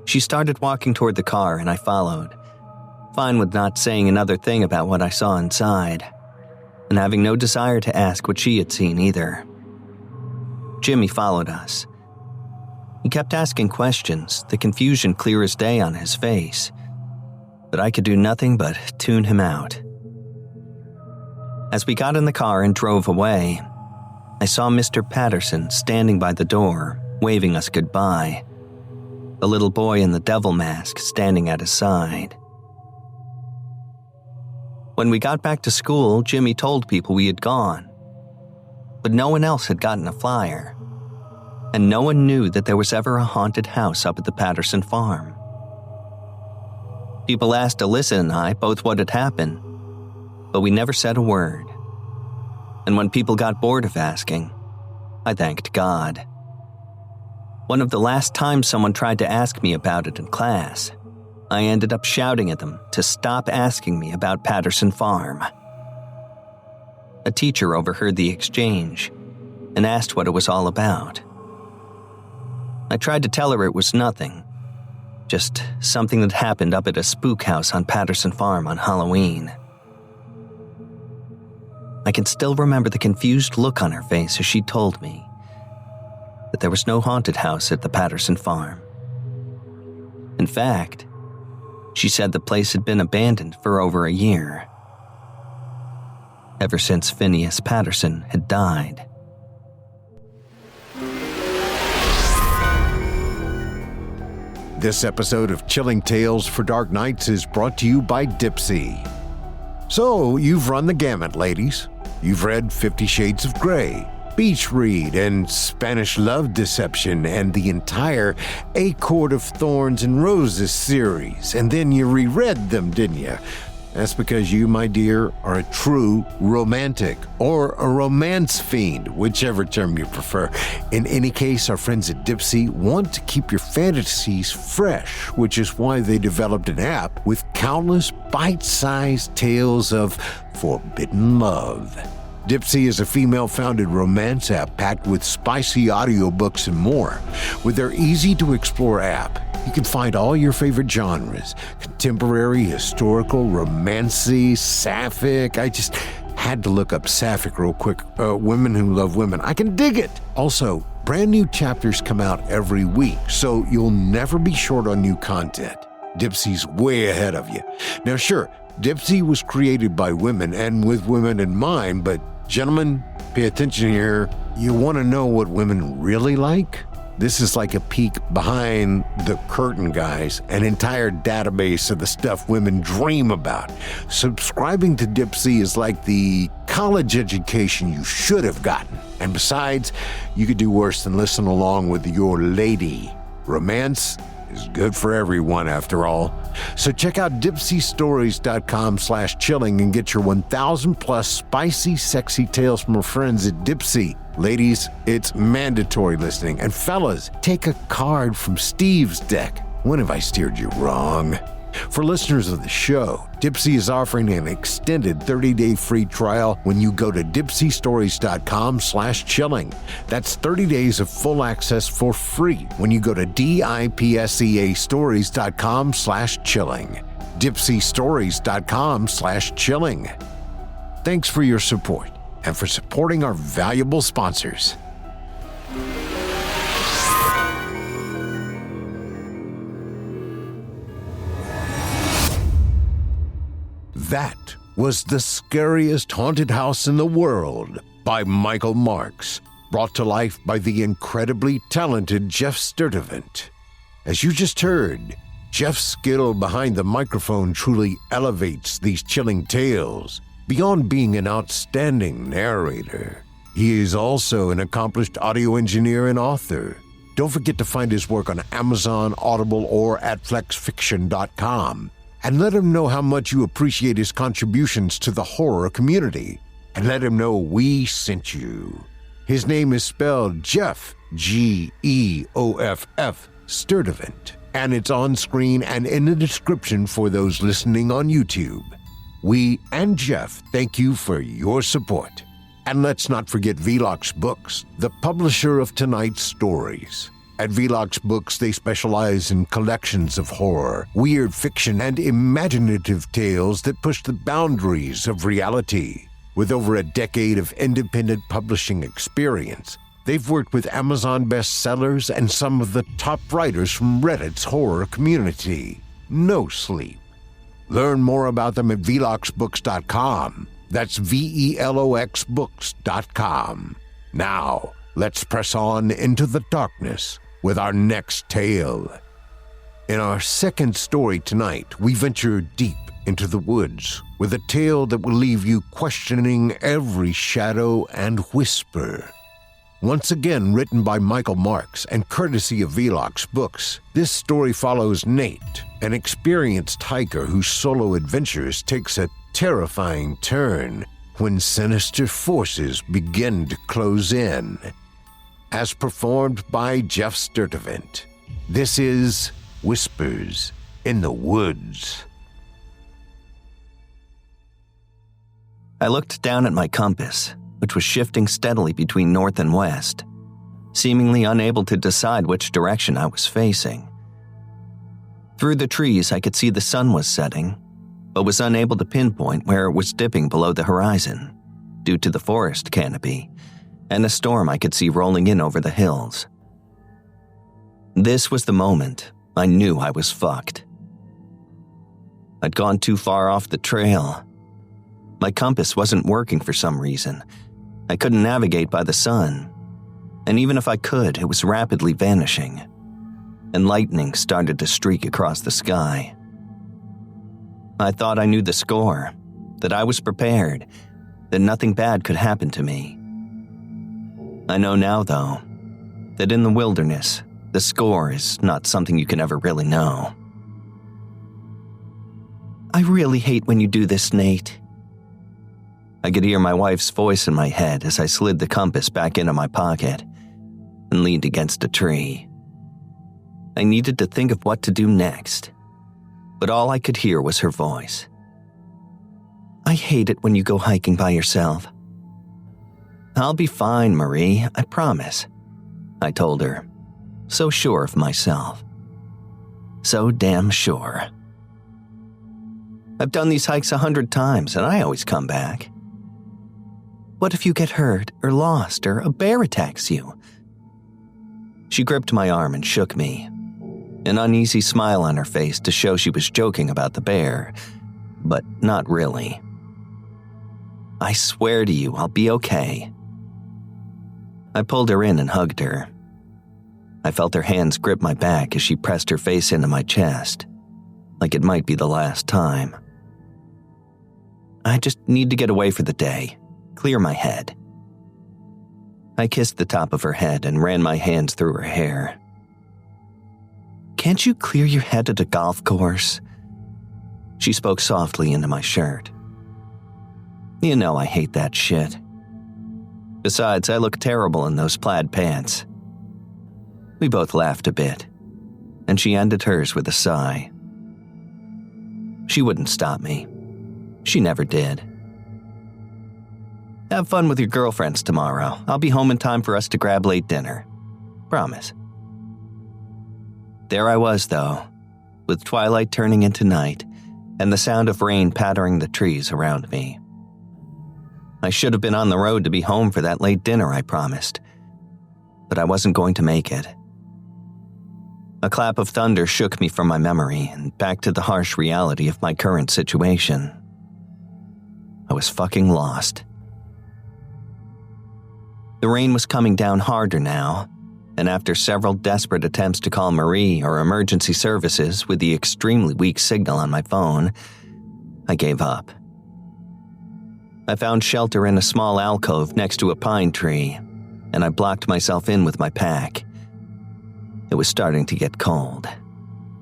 She started walking toward the car and I followed, fine with not saying another thing about what I saw inside, and having no desire to ask what she had seen either. Jimmy followed us. He kept asking questions, the confusion clear as day on his face, but I could do nothing but tune him out. As we got in the car and drove away, I saw Mr. Patterson standing by the door, waving us goodbye, the little boy in the devil mask standing at his side. When we got back to school, Jimmy told people we had gone, but no one else had gotten a flyer, and no one knew that there was ever a haunted house up at the Patterson farm. People asked Alyssa and I both what had happened, but we never said a word. And when people got bored of asking, I thanked God. One of the last times someone tried to ask me about it in class, I ended up shouting at them to stop asking me about Patterson Farm. A teacher overheard the exchange and asked what it was all about. I tried to tell her it was nothing, just something that happened up at a spook house on Patterson Farm on Halloween. I can still remember the confused look on her face as she told me that there was no haunted house at the Patterson Farm. In fact, she said the place had been abandoned for over a year, ever since Phineas Patterson had died. This episode of Chilling Tales for Dark Nights is brought to you by Dipsy. So, you've run the gamut, ladies. You've read 50 Shades of Grey, Beach Read, and Spanish Love Deception, and the entire A Court of Thorns and Roses series, and then you reread them, didn't you? That's because you, my dear, are a true romantic or a romance fiend, whichever term you prefer. In any case, our friends at Dipsea want to keep your fantasies fresh, which is why they developed an app with countless bite-sized tales of forbidden love. Dipsea is a female-founded romance app packed with spicy audiobooks and more. With their easy-to-explore app, you can find all your favorite genres: contemporary, historical, romancy, sapphic. I just had to look up sapphic real quick. Women who love women. I can dig it. Also, brand new chapters come out every week, so you'll never be short on new content. Dipsea's way ahead of you. Now, sure, Dipsea was created by women and with women in mind, but gentlemen, pay attention here. You want to know what women really like? This is like a peek behind the curtain, guys, an entire database of the stuff women dream about. Subscribing to Dipsea is like the college education you should have gotten. And besides, you could do worse than listen along with your lady. Romance is good for everyone, after all. So check out dipseastories.com/chilling and get your 1,000 plus spicy, sexy tales from our friends at Dipsea. Ladies, it's mandatory listening. And fellas, take a card from Steve's deck. When have I steered you wrong? For listeners of the show, Dipsea is offering an extended 30-day free trial when you go to dipseastories.com/chilling. That's 30 days of full access for free when you go to dipseastories.com/chilling. dipseastories.com/chilling. Thanks for your support and for supporting our valuable sponsors. That was The Scariest Haunted House in the World by Michael Marks, brought to life by the incredibly talented Geoff Sturtevant. As you just heard, Geoff's skill behind the microphone truly elevates these chilling tales. Beyond being an outstanding narrator, he is also an accomplished audio engineer and author. Don't forget to find his work on Amazon, Audible, or at flexfiction.com. And let him know how much you appreciate his contributions to the horror community. And let him know we sent you. His name is spelled Geoff, Geoff, Sturtevant. And it's on screen and in the description for those listening on YouTube. We and Geoff thank you for your support. And let's not forget Velox Books, the publisher of tonight's stories. At Velox Books, they specialize in collections of horror, weird fiction, and imaginative tales that push the boundaries of reality. With over a decade of independent publishing experience, they've worked with Amazon bestsellers and some of the top writers from Reddit's horror community. Nosleep. Learn more about them at veloxbooks.com. That's VELOXbooks.com. Now, let's press on into the darkness with our next tale. In our second story tonight, we venture deep into the woods with a tale that will leave you questioning every shadow and whisper. Once again written by Michael Marks and courtesy of Velox Books, this story follows Nate, an experienced hiker whose solo adventures takes a terrifying turn when sinister forces begin to close in. As performed by Geoff Sturtevant, this is Whispers in the Woods. I looked down at my compass, which was shifting steadily between north and west, seemingly unable to decide which direction I was facing. Through the trees, I could see the sun was setting, but was unable to pinpoint where it was dipping below the horizon, due to the forest canopy and a storm I could see rolling in over the hills. This was the moment I knew I was fucked. I'd gone too far off the trail. My compass wasn't working for some reason. I couldn't navigate by the sun, and even if I could, it was rapidly vanishing, and lightning started to streak across the sky. I thought I knew the score, that I was prepared, that nothing bad could happen to me. I know now, though, that in the wilderness, the score is not something you can ever really know. I really hate when you do this, Nate. I could hear my wife's voice in my head as I slid the compass back into my pocket and leaned against a tree. I needed to think of what to do next, but all I could hear was her voice. I hate it when you go hiking by yourself. I'll be fine, Marie, I promise, I told her, so sure of myself. So damn sure. I've done these hikes 100 times and I always come back. What if you get hurt or lost or a bear attacks you? She gripped my arm and shook me, an uneasy smile on her face to show she was joking about the bear, but not really. I swear to you, I'll be okay. I pulled her in and hugged her. I felt her hands grip my back as she pressed her face into my chest, like it might be the last time. I just need to get away for the day, clear my head. I kissed the top of her head and ran my hands through her hair. Can't you clear your head at a golf course? She spoke softly into my shirt. You know I hate that shit. Besides, I look terrible in those plaid pants. We both laughed a bit, and she ended hers with a sigh. She wouldn't stop me. She never did. Have fun with your girlfriends tomorrow. I'll be home in time for us to grab late dinner. Promise. There I was, though, with twilight turning into night and the sound of rain pattering the trees around me. I should have been on the road to be home for that late dinner I promised, but I wasn't going to make it. A clap of thunder shook me from my memory and back to the harsh reality of my current situation. I was fucking lost. The rain was coming down harder now, and after several desperate attempts to call Marie or emergency services with the extremely weak signal on my phone, I gave up. I found shelter in a small alcove next to a pine tree, and I blocked myself in with my pack. It was starting to get cold,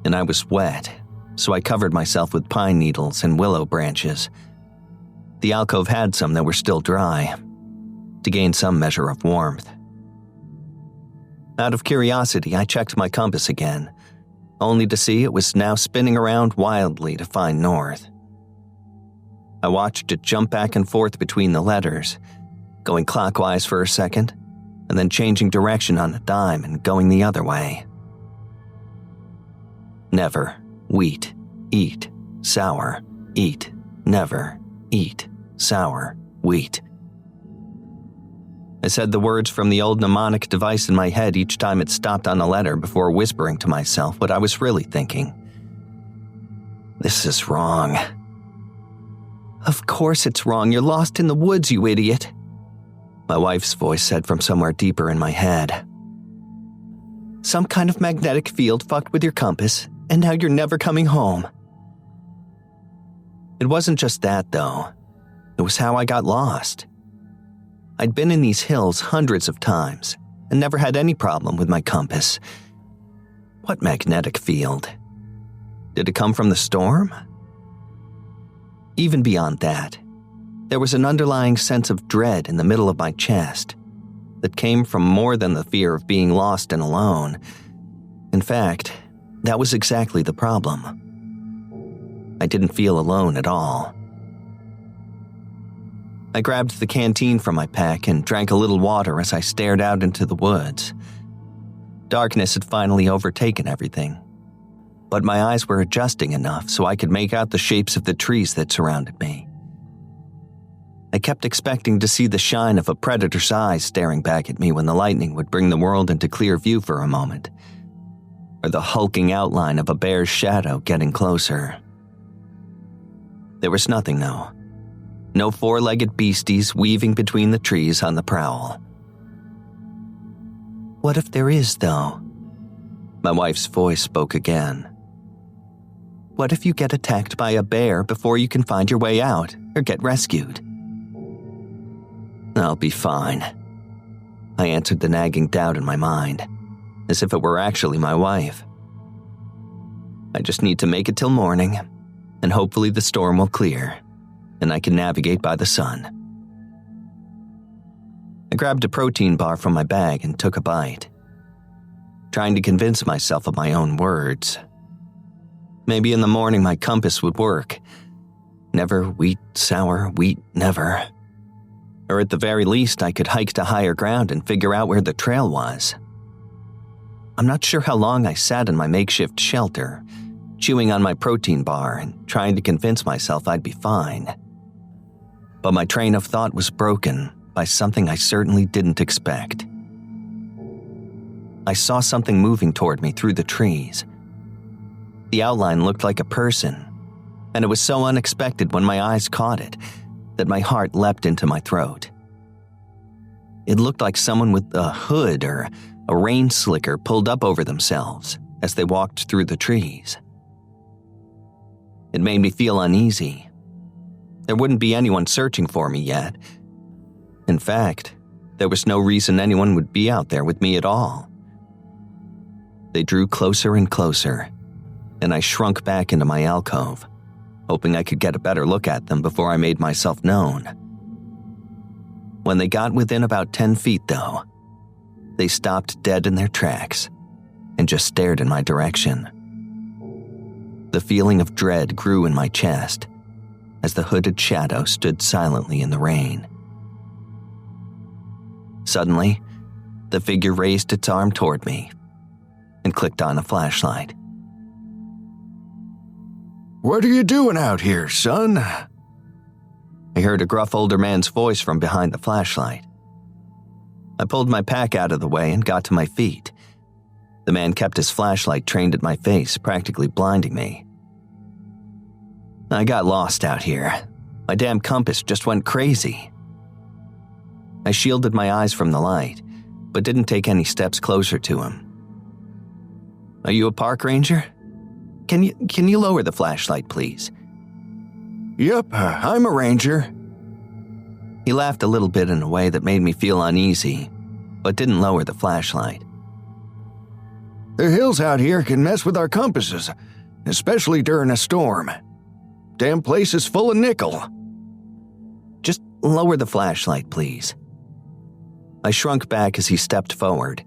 and I was wet, so I covered myself with pine needles and willow branches. The alcove had some that were still dry, to gain some measure of warmth. Out of curiosity, I checked my compass again, only to see it was now spinning around wildly to find north. I watched it jump back and forth between the letters, going clockwise for a second, and then changing direction on a dime and going the other way. Never, wheat, eat, sour, eat, never, eat, sour, wheat. I said the words from the old mnemonic device in my head each time it stopped on a letter before whispering to myself what I was really thinking. This is wrong. Of course it's wrong. You're lost in the woods, you idiot. My wife's voice said from somewhere deeper in my head. Some kind of magnetic field fucked with your compass, and now you're never coming home. It wasn't just that, though. It was how I got lost. I'd been in these hills hundreds of times and never had any problem with my compass. What magnetic field? Did it come from the storm? Even beyond that, there was an underlying sense of dread in the middle of my chest that came from more than the fear of being lost and alone. In fact, that was exactly the problem. I didn't feel alone at all. I grabbed the canteen from my pack and drank a little water as I stared out into the woods. Darkness had finally overtaken everything, but my eyes were adjusting enough so I could make out the shapes of the trees that surrounded me. I kept expecting to see the shine of a predator's eyes staring back at me when the lightning would bring the world into clear view for a moment, or the hulking outline of a bear's shadow getting closer. There was nothing, though. No four-legged beasties weaving between the trees on the prowl. What if there is, though? My wife's voice spoke again. What if you get attacked by a bear before you can find your way out or get rescued? I'll be fine. I answered the nagging doubt in my mind, as if it were actually my wife. I just need to make it till morning, and hopefully the storm will clear, and I can navigate by the sun. I grabbed a protein bar from my bag and took a bite, trying to convince myself of my own words. Maybe in the morning my compass would work. Never wheat, sour, wheat, never. Or at the very least, I could hike to higher ground and figure out where the trail was. I'm not sure how long I sat in my makeshift shelter, chewing on my protein bar and trying to convince myself I'd be fine. But my train of thought was broken by something I certainly didn't expect. I saw something moving toward me through the trees. The outline looked like a person, and it was so unexpected when my eyes caught it that my heart leapt into my throat. It looked like someone with a hood or a rain slicker pulled up over themselves as they walked through the trees. It made me feel uneasy. There wouldn't be anyone searching for me yet. In fact, there was no reason anyone would be out there with me at all. They drew closer and closer, and I shrunk back into my alcove, hoping I could get a better look at them before I made myself known. When they got within about 10 feet, though, they stopped dead in their tracks and just stared in my direction. The feeling of dread grew in my chest as the hooded shadow stood silently in the rain. Suddenly, the figure raised its arm toward me and clicked on a flashlight. "What are you doing out here, son?" I heard a gruff older man's voice from behind the flashlight. I pulled my pack out of the way and got to my feet. The man kept his flashlight trained at my face, practically blinding me. I got lost out here. My damn compass just went crazy. I shielded my eyes from the light, but didn't take any steps closer to him. "Are you a park ranger? Can you lower the flashlight, please?" "Yep, I'm a ranger." He laughed a little bit in a way that made me feel uneasy, but didn't lower the flashlight. "The hills out here can mess with our compasses, especially during a storm. Damn place is full of nickel." "Just lower the flashlight, please." I shrunk back as he stepped forward,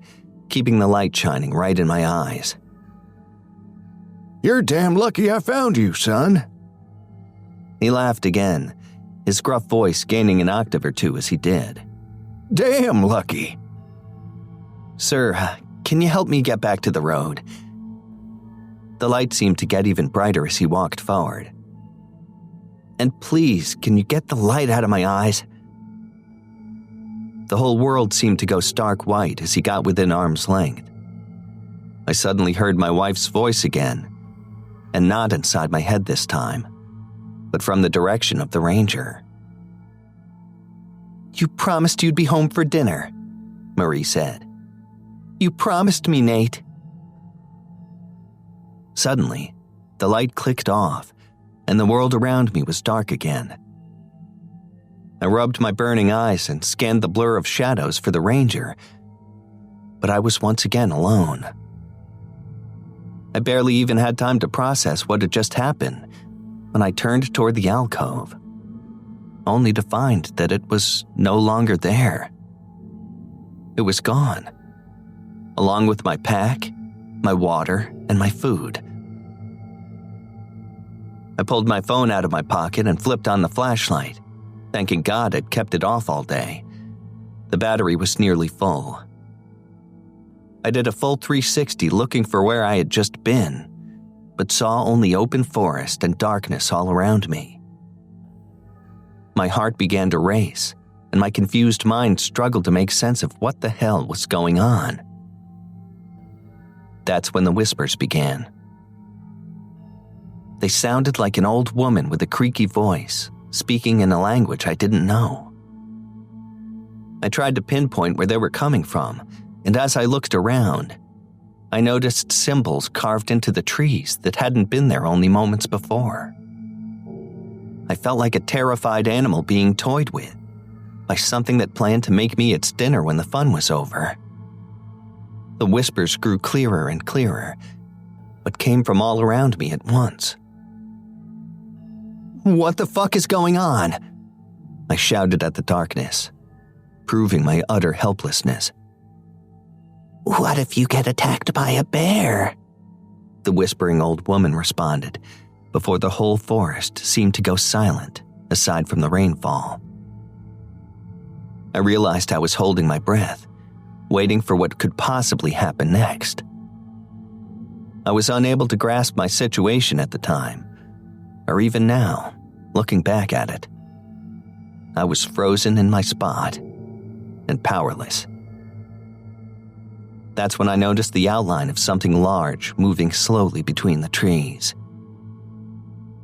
keeping the light shining right in my eyes. "You're damn lucky I found you, son." He laughed again, his gruff voice gaining an octave or two as he did. "Damn lucky." "Sir, can you help me get back to the road?" The light seemed to get even brighter as he walked forward. "And please, can you get the light out of my eyes?" The whole world seemed to go stark white as he got within arm's length. I suddenly heard my wife's voice again, and not inside my head this time, but from the direction of the ranger. "You promised you'd be home for dinner," Marie said. "You promised me, Nate." Suddenly, the light clicked off, and the world around me was dark again. I rubbed my burning eyes and scanned the blur of shadows for the ranger, but I was once again alone. I barely even had time to process what had just happened when I turned toward the alcove, only to find that it was no longer there. It was gone, along with my pack, my water, and my food. I pulled my phone out of my pocket and flipped on the flashlight, thanking God I'd kept it off all day. The battery was nearly full. I did a full 360 looking for where I had just been, but saw only open forest and darkness all around me. My heart began to race, and my confused mind struggled to make sense of what the hell was going on. That's when the whispers began. They sounded like an old woman with a creaky voice, speaking in a language I didn't know. I tried to pinpoint where they were coming from, and as I looked around, I noticed symbols carved into the trees that hadn't been there only moments before. I felt like a terrified animal being toyed with by something that planned to make me its dinner when the fun was over. The whispers grew clearer and clearer, but came from all around me at once. What the fuck is going on? I shouted at the darkness, proving my utter helplessness. What if you get attacked by a bear? The whispering old woman responded, before the whole forest seemed to go silent, aside from the rainfall. I realized I was holding my breath, waiting for what could possibly happen next. I was unable to grasp my situation at the time, or even now, looking back at it. I was frozen in my spot and powerless. That's when I noticed the outline of something large moving slowly between the trees.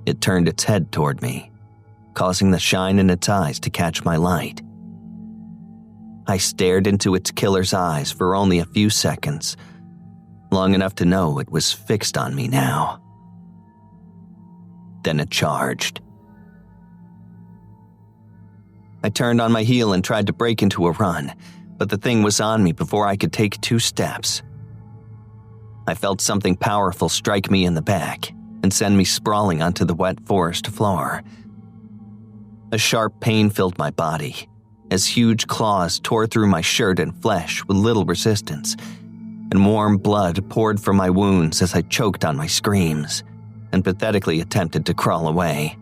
It turned its head toward me, causing the shine in its eyes to catch my light. I stared into its killer's eyes for only a few seconds, long enough to know it was fixed on me now. Then it charged. I turned on my heel and tried to break into a run, but the thing was on me before I could take 2 steps. I felt something powerful strike me in the back and send me sprawling onto the wet forest floor. A sharp pain filled my body as huge claws tore through my shirt and flesh with little resistance, and warm blood poured from my wounds as I choked on my screams and pathetically attempted to crawl away.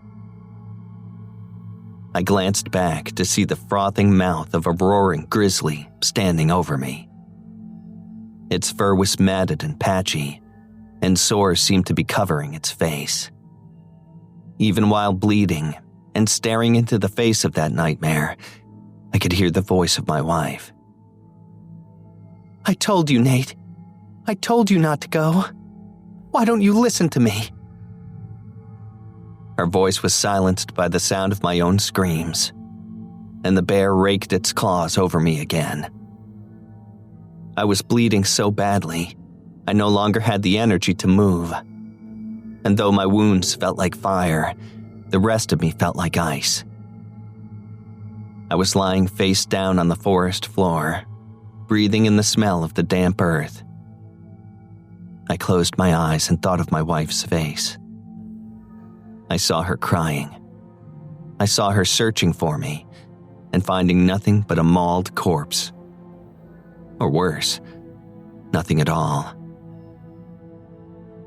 I glanced back to see the frothing mouth of a roaring grizzly standing over me. Its fur was matted and patchy, and sores seemed to be covering its face. Even while bleeding and staring into the face of that nightmare, I could hear the voice of my wife. I told you, Nate. I told you not to go. Why don't you listen to me? Her voice was silenced by the sound of my own screams, and the bear raked its claws over me again. I was bleeding so badly, I no longer had the energy to move. And though my wounds felt like fire, the rest of me felt like ice. I was lying face down on the forest floor, breathing in the smell of the damp earth. I closed my eyes and thought of my wife's face. I saw her crying. I saw her searching for me and finding nothing but a mauled corpse. Or worse, nothing at all.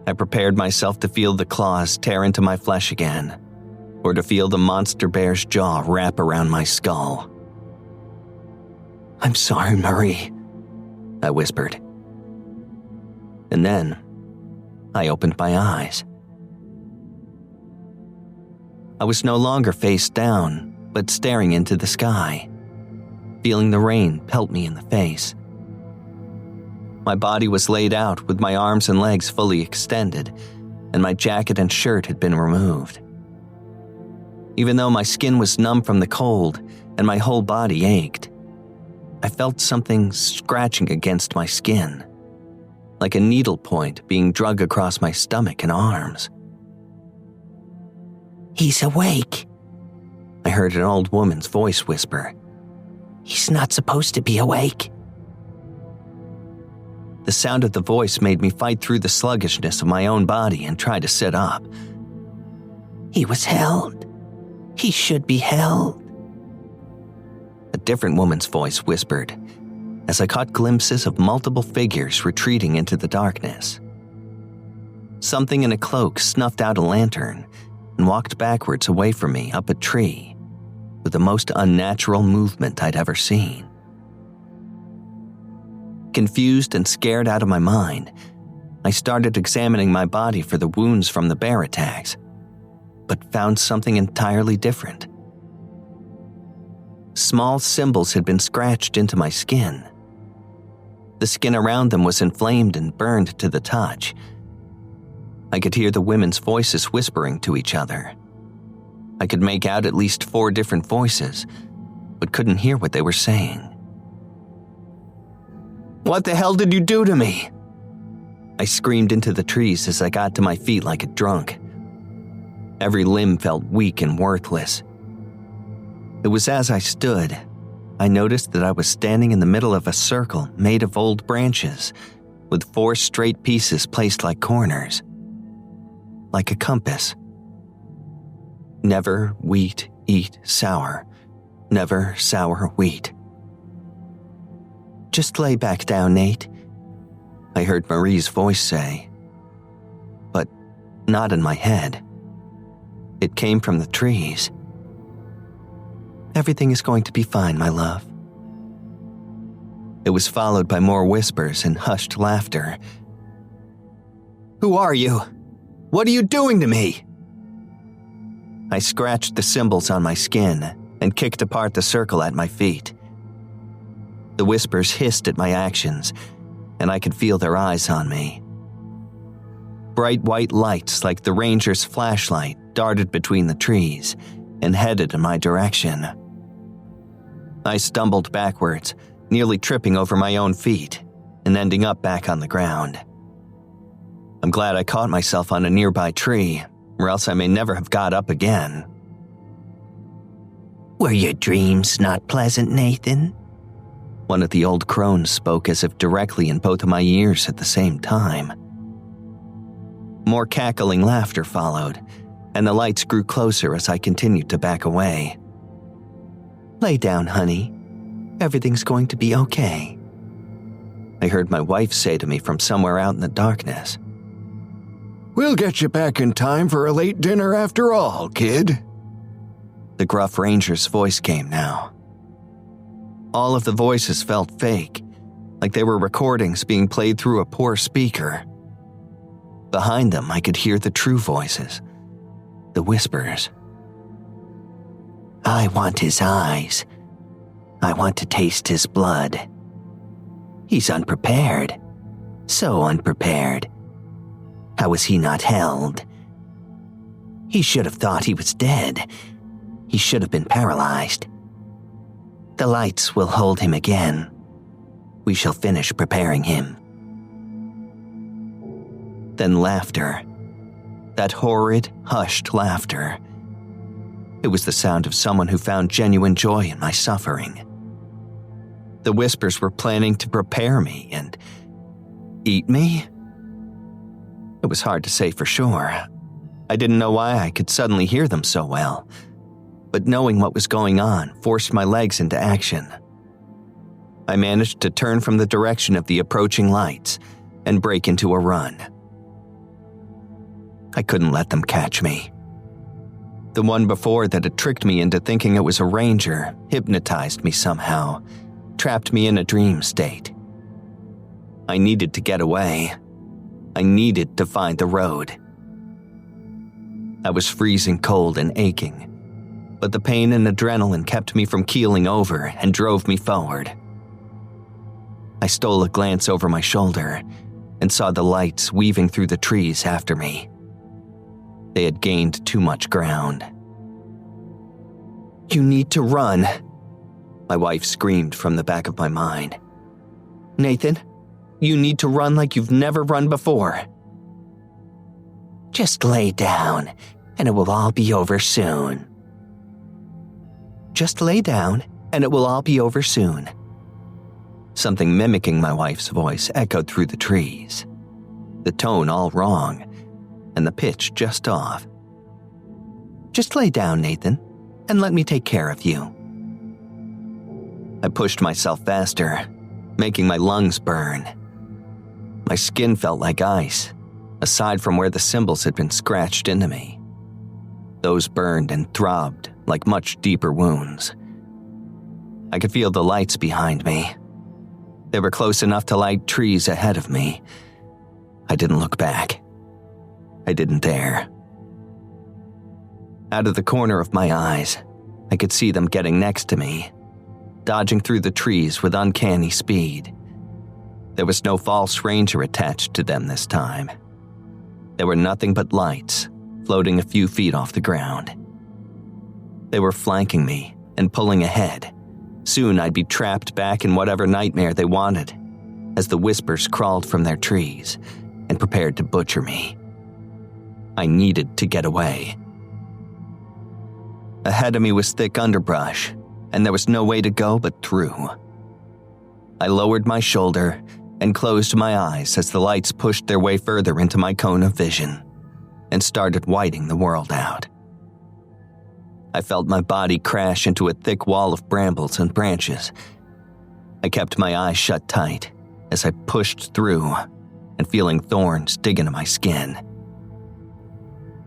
I prepared myself to feel the claws tear into my flesh again, or to feel the monster bear's jaw wrap around my skull. I'm sorry, Marie, I whispered. And then I opened my eyes. I was no longer face down, but staring into the sky, feeling the rain pelt me in the face. My body was laid out with my arms and legs fully extended, and my jacket and shirt had been removed. Even though my skin was numb from the cold and my whole body ached, I felt something scratching against my skin, like a needle point being drug across my stomach and arms. He's awake, I heard an old woman's voice whisper. He's not supposed to be awake. The sound of the voice made me fight through the sluggishness of my own body and try to sit up. He was held. He should be held. A different woman's voice whispered, as I caught glimpses of multiple figures retreating into the darkness. Something in a cloak snuffed out a lantern and walked backwards away from me up a tree with the most unnatural movement I'd ever seen. Confused and scared out of my mind, I started examining my body for the wounds from the bear attacks, but found something entirely different. Small symbols had been scratched into my skin. The skin around them was inflamed and burned to the touch. I could hear the women's voices whispering to each other. I could make out at least 4 different voices, but couldn't hear what they were saying. What the hell did you do to me? I screamed into the trees as I got to my feet like a drunk. Every limb felt weak and worthless. It was as I stood, I noticed that I was standing in the middle of a circle made of old branches, with 4 straight pieces placed like corners, like a compass. Never wheat eat sour. Never sour wheat. Just lay back down, Nate, I heard Marie's voice say. But not in my head. It came from the trees. Everything is going to be fine, my love. It was followed by more whispers and hushed laughter. Who are you? What are you doing to me? I scratched the symbols on my skin and kicked apart the circle at my feet. The whispers hissed at my actions, and I could feel their eyes on me. Bright white lights like the ranger's flashlight darted between the trees and headed in my direction. I stumbled backwards, nearly tripping over my own feet and ending up back on the ground. I'm glad I caught myself on a nearby tree, or else I may never have got up again. Were your dreams not pleasant, Nathan? One of the old crones spoke as if directly in both of my ears at the same time. More cackling laughter followed, and the lights grew closer as I continued to back away. Lay down, honey. Everything's going to be okay, I heard my wife say to me from somewhere out in the darkness. We'll get you back in time for a late dinner after all, kid. The gruff ranger's voice came now. All of the voices felt fake, like they were recordings being played through a poor speaker. Behind them, I could hear the true voices, the whispers. I want his eyes. I want to taste his blood. He's unprepared. So unprepared. How was he not held? He should have thought he was dead. He should have been paralyzed. The lights will hold him again. We shall finish preparing him. Then laughter. That horrid, hushed laughter. It was the sound of someone who found genuine joy in my suffering. The whispers were planning to prepare me and eat me? It was hard to say for sure. I didn't know why I could suddenly hear them so well, but knowing what was going on forced my legs into action. I managed to turn from the direction of the approaching lights and break into a run. I couldn't let them catch me. The one before that had tricked me into thinking it was a ranger hypnotized me somehow, trapped me in a dream state. I needed to get away. I needed to find the road. I was freezing cold and aching, but the pain and adrenaline kept me from keeling over and drove me forward. I stole a glance over my shoulder and saw the lights weaving through the trees after me. They had gained too much ground. You need to run, my wife screamed from the back of my mind. Nathan, you need to run like you've never run before. Just lay down, and it will all be over soon. Just lay down, and it will all be over soon. Something mimicking my wife's voice echoed through the trees. The tone all wrong, and the pitch just off. Just lay down, Nathan, and let me take care of you. I pushed myself faster, making my lungs burn. My skin felt like ice, aside from where the symbols had been scratched into me. Those burned and throbbed like much deeper wounds. I could feel the lights behind me. They were close enough to light trees ahead of me. I didn't look back. I didn't dare. Out of the corner of my eyes, I could see them getting next to me, dodging through the trees with uncanny speed. There was no false ranger attached to them this time. There were nothing but lights, floating a few feet off the ground. They were flanking me and pulling ahead. Soon I'd be trapped back in whatever nightmare they wanted, as the whispers crawled from their trees and prepared to butcher me. I needed to get away. Ahead of me was thick underbrush, and there was no way to go but through. I lowered my shoulder and closed my eyes as the lights pushed their way further into my cone of vision and started whiting the world out. I felt my body crash into a thick wall of brambles and branches. I kept my eyes shut tight as I pushed through and feeling thorns dig into my skin.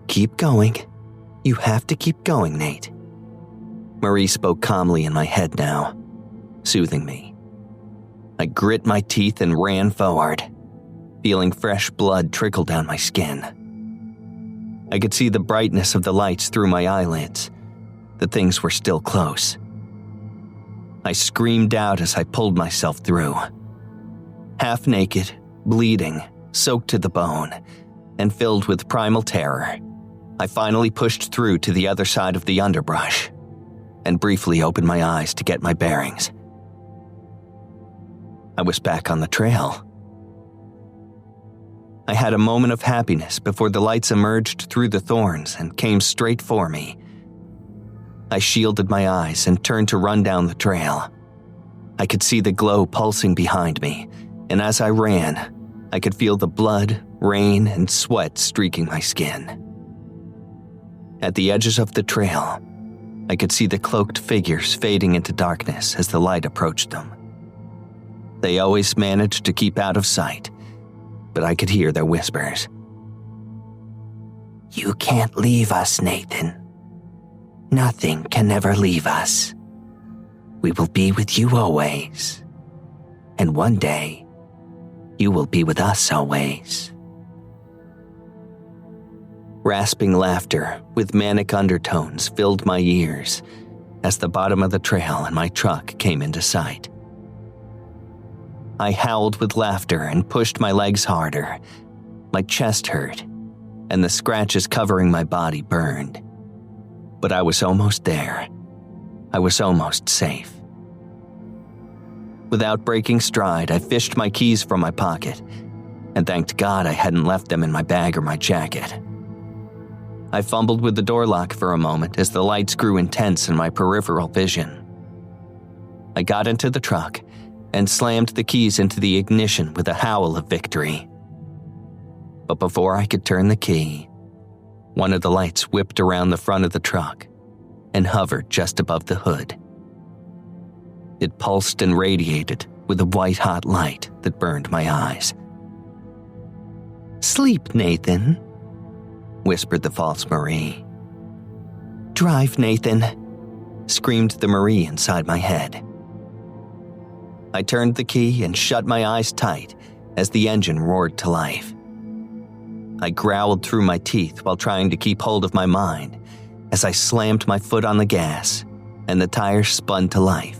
"Keep going. You have to keep going, Nate." Marie spoke calmly in my head now, soothing me. I grit my teeth and ran forward, feeling fresh blood trickle down my skin. I could see the brightness of the lights through my eyelids. The things were still close. I screamed out as I pulled myself through. Half naked, bleeding, soaked to the bone, and filled with primal terror, I finally pushed through to the other side of the underbrush and briefly opened my eyes to get my bearings. I was back on the trail. I had a moment of happiness before the lights emerged through the thorns and came straight for me. I shielded my eyes and turned to run down the trail. I could see the glow pulsing behind me, and as I ran, I could feel the blood, rain, and sweat streaking my skin. At the edges of the trail, I could see the cloaked figures fading into darkness as the light approached them. They always managed to keep out of sight, but I could hear their whispers. "You can't leave us, Nathan. Nothing can ever leave us. We will be with you always. And one day, you will be with us always." Rasping laughter with manic undertones filled my ears as the bottom of the trail and my truck came into sight. I howled with laughter and pushed my legs harder. My chest hurt, and the scratches covering my body burned. But I was almost there. I was almost safe. Without breaking stride, I fished my keys from my pocket and thanked God I hadn't left them in my bag or my jacket. I fumbled with the door lock for a moment as the lights grew intense in my peripheral vision. I got into the truck and slammed the keys into the ignition with a howl of victory. But before I could turn the key, one of the lights whipped around the front of the truck and hovered just above the hood. It pulsed and radiated with a white-hot light that burned my eyes. "Sleep, Nathan," whispered the false Marie. "Drive, Nathan," screamed the Marie inside my head. I turned the key and shut my eyes tight as the engine roared to life. I growled through my teeth while trying to keep hold of my mind as I slammed my foot on the gas and the tires spun to life,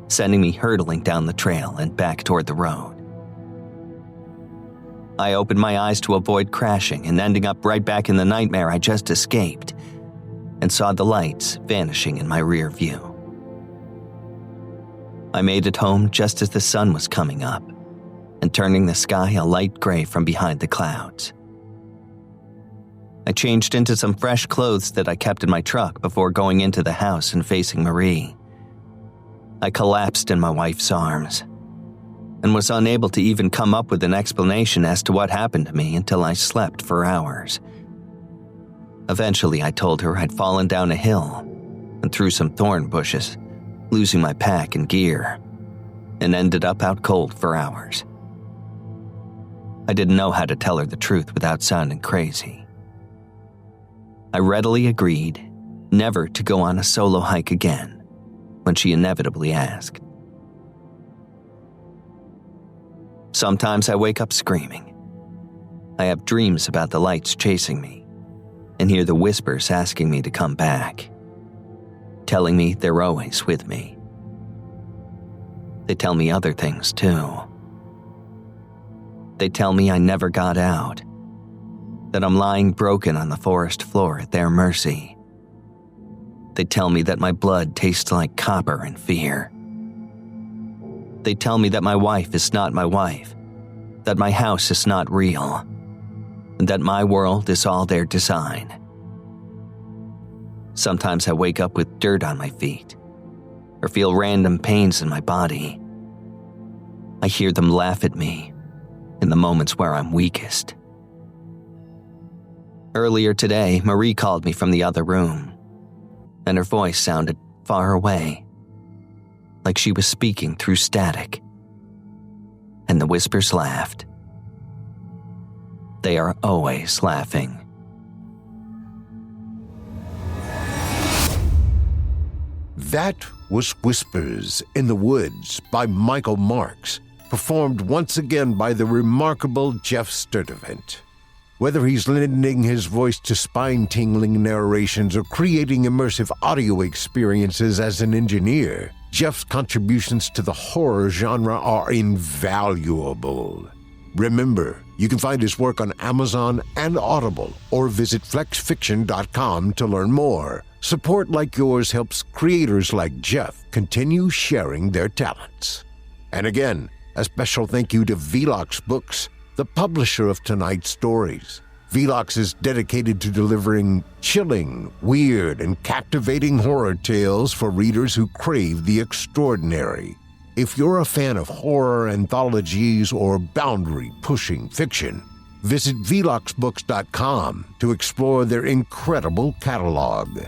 sending me hurtling down the trail and back toward the road. I opened my eyes to avoid crashing and ending up right back in the nightmare I just escaped, and saw the lights vanishing in my rear view. I made it home just as the sun was coming up and turning the sky a light gray from behind the clouds. I changed into some fresh clothes that I kept in my truck before going into the house and facing Marie. I collapsed in my wife's arms and was unable to even come up with an explanation as to what happened to me until I slept for hours. Eventually, I told her I'd fallen down a hill and through some thorn bushes, losing my pack and gear, and ended up out cold for hours. I didn't know how to tell her the truth without sounding crazy. I readily agreed never to go on a solo hike again when she inevitably asked. Sometimes I wake up screaming. I have dreams about the lights chasing me and hear the whispers asking me to come back, telling me they're always with me. They tell me other things too. They tell me I never got out, that I'm lying broken on the forest floor at their mercy. They tell me that my blood tastes like copper and fear. They tell me that my wife is not my wife, that my house is not real, and that my world is all their design. Sometimes I wake up with dirt on my feet, or feel random pains in my body. I hear them laugh at me in the moments where I'm weakest. Earlier today, Marie called me from the other room. and her voice sounded far away, like she was speaking through static. And the whispers laughed. They are always laughing. That was Whispers in the Woods by Michael Marks, performed once again by the remarkable Geoff Sturtevant. Whether he's lending his voice to spine-tingling narrations or creating immersive audio experiences as an engineer, Geoff's contributions to the horror genre are invaluable. Remember, you can find his work on Amazon and Audible, or visit flexfiction.com to learn more. Support like yours helps creators like Geoff continue sharing their talents. And again, a special thank you to Velox Books, the publisher of tonight's stories. Velox is dedicated to delivering chilling, weird, and captivating horror tales for readers who crave the extraordinary. If you're a fan of horror anthologies or boundary-pushing fiction, visit veloxbooks.com to explore their incredible catalog.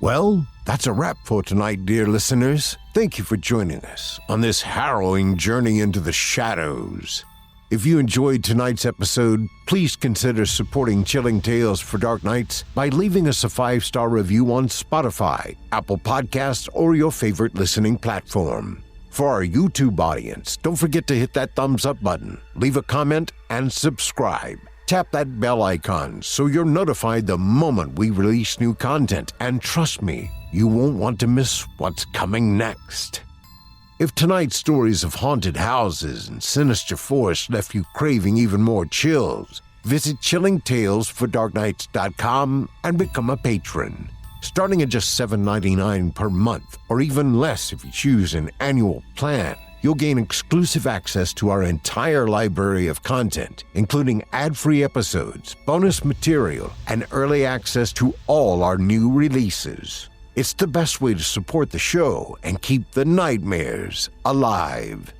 Well, that's a wrap for tonight, dear listeners. Thank you for joining us on this harrowing journey into the shadows. If you enjoyed tonight's episode, please consider supporting Chilling Tales for Dark Nights by leaving us a 5-star review on Spotify, Apple Podcasts, or your favorite listening platform. For our YouTube audience, don't forget to hit that thumbs up button, leave a comment, and subscribe. Tap that bell icon so you're notified the moment we release new content, and trust me, you won't want to miss what's coming next. If tonight's stories of haunted houses and sinister forests left you craving even more chills, visit chillingtalesfordarknights.com and become a patron. Starting at just $7.99 per month, or even less if you choose an annual plan, you'll gain exclusive access to our entire library of content, including ad-free episodes, bonus material, and early access to all our new releases. It's the best way to support the show and keep the nightmares alive.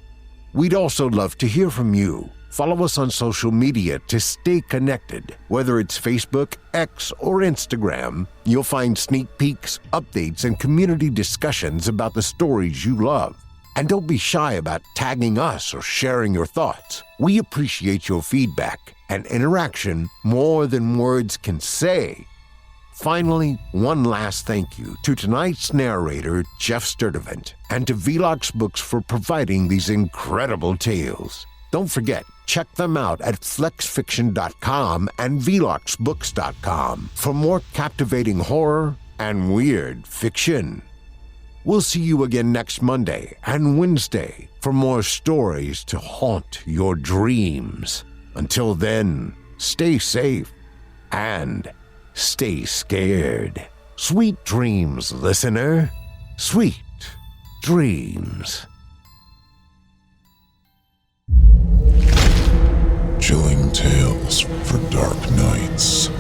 We'd also love to hear from you. Follow us on social media to stay connected. Whether it's Facebook, X, or Instagram, you'll find sneak peeks, updates, and community discussions about the stories you love. And don't be shy about tagging us or sharing your thoughts. We appreciate your feedback and interaction more than words can say. Finally, one last thank you to tonight's narrator, Geoff Sturtevant, and to Velox Books for providing these incredible tales. Don't forget, check them out at flexfiction.com and veloxbooks.com for more captivating horror and weird fiction. We'll see you again next Monday and Wednesday for more stories to haunt your dreams. Until then, stay safe and stay scared. Sweet dreams, listener. Sweet dreams. Chilling Tales for Dark Nights.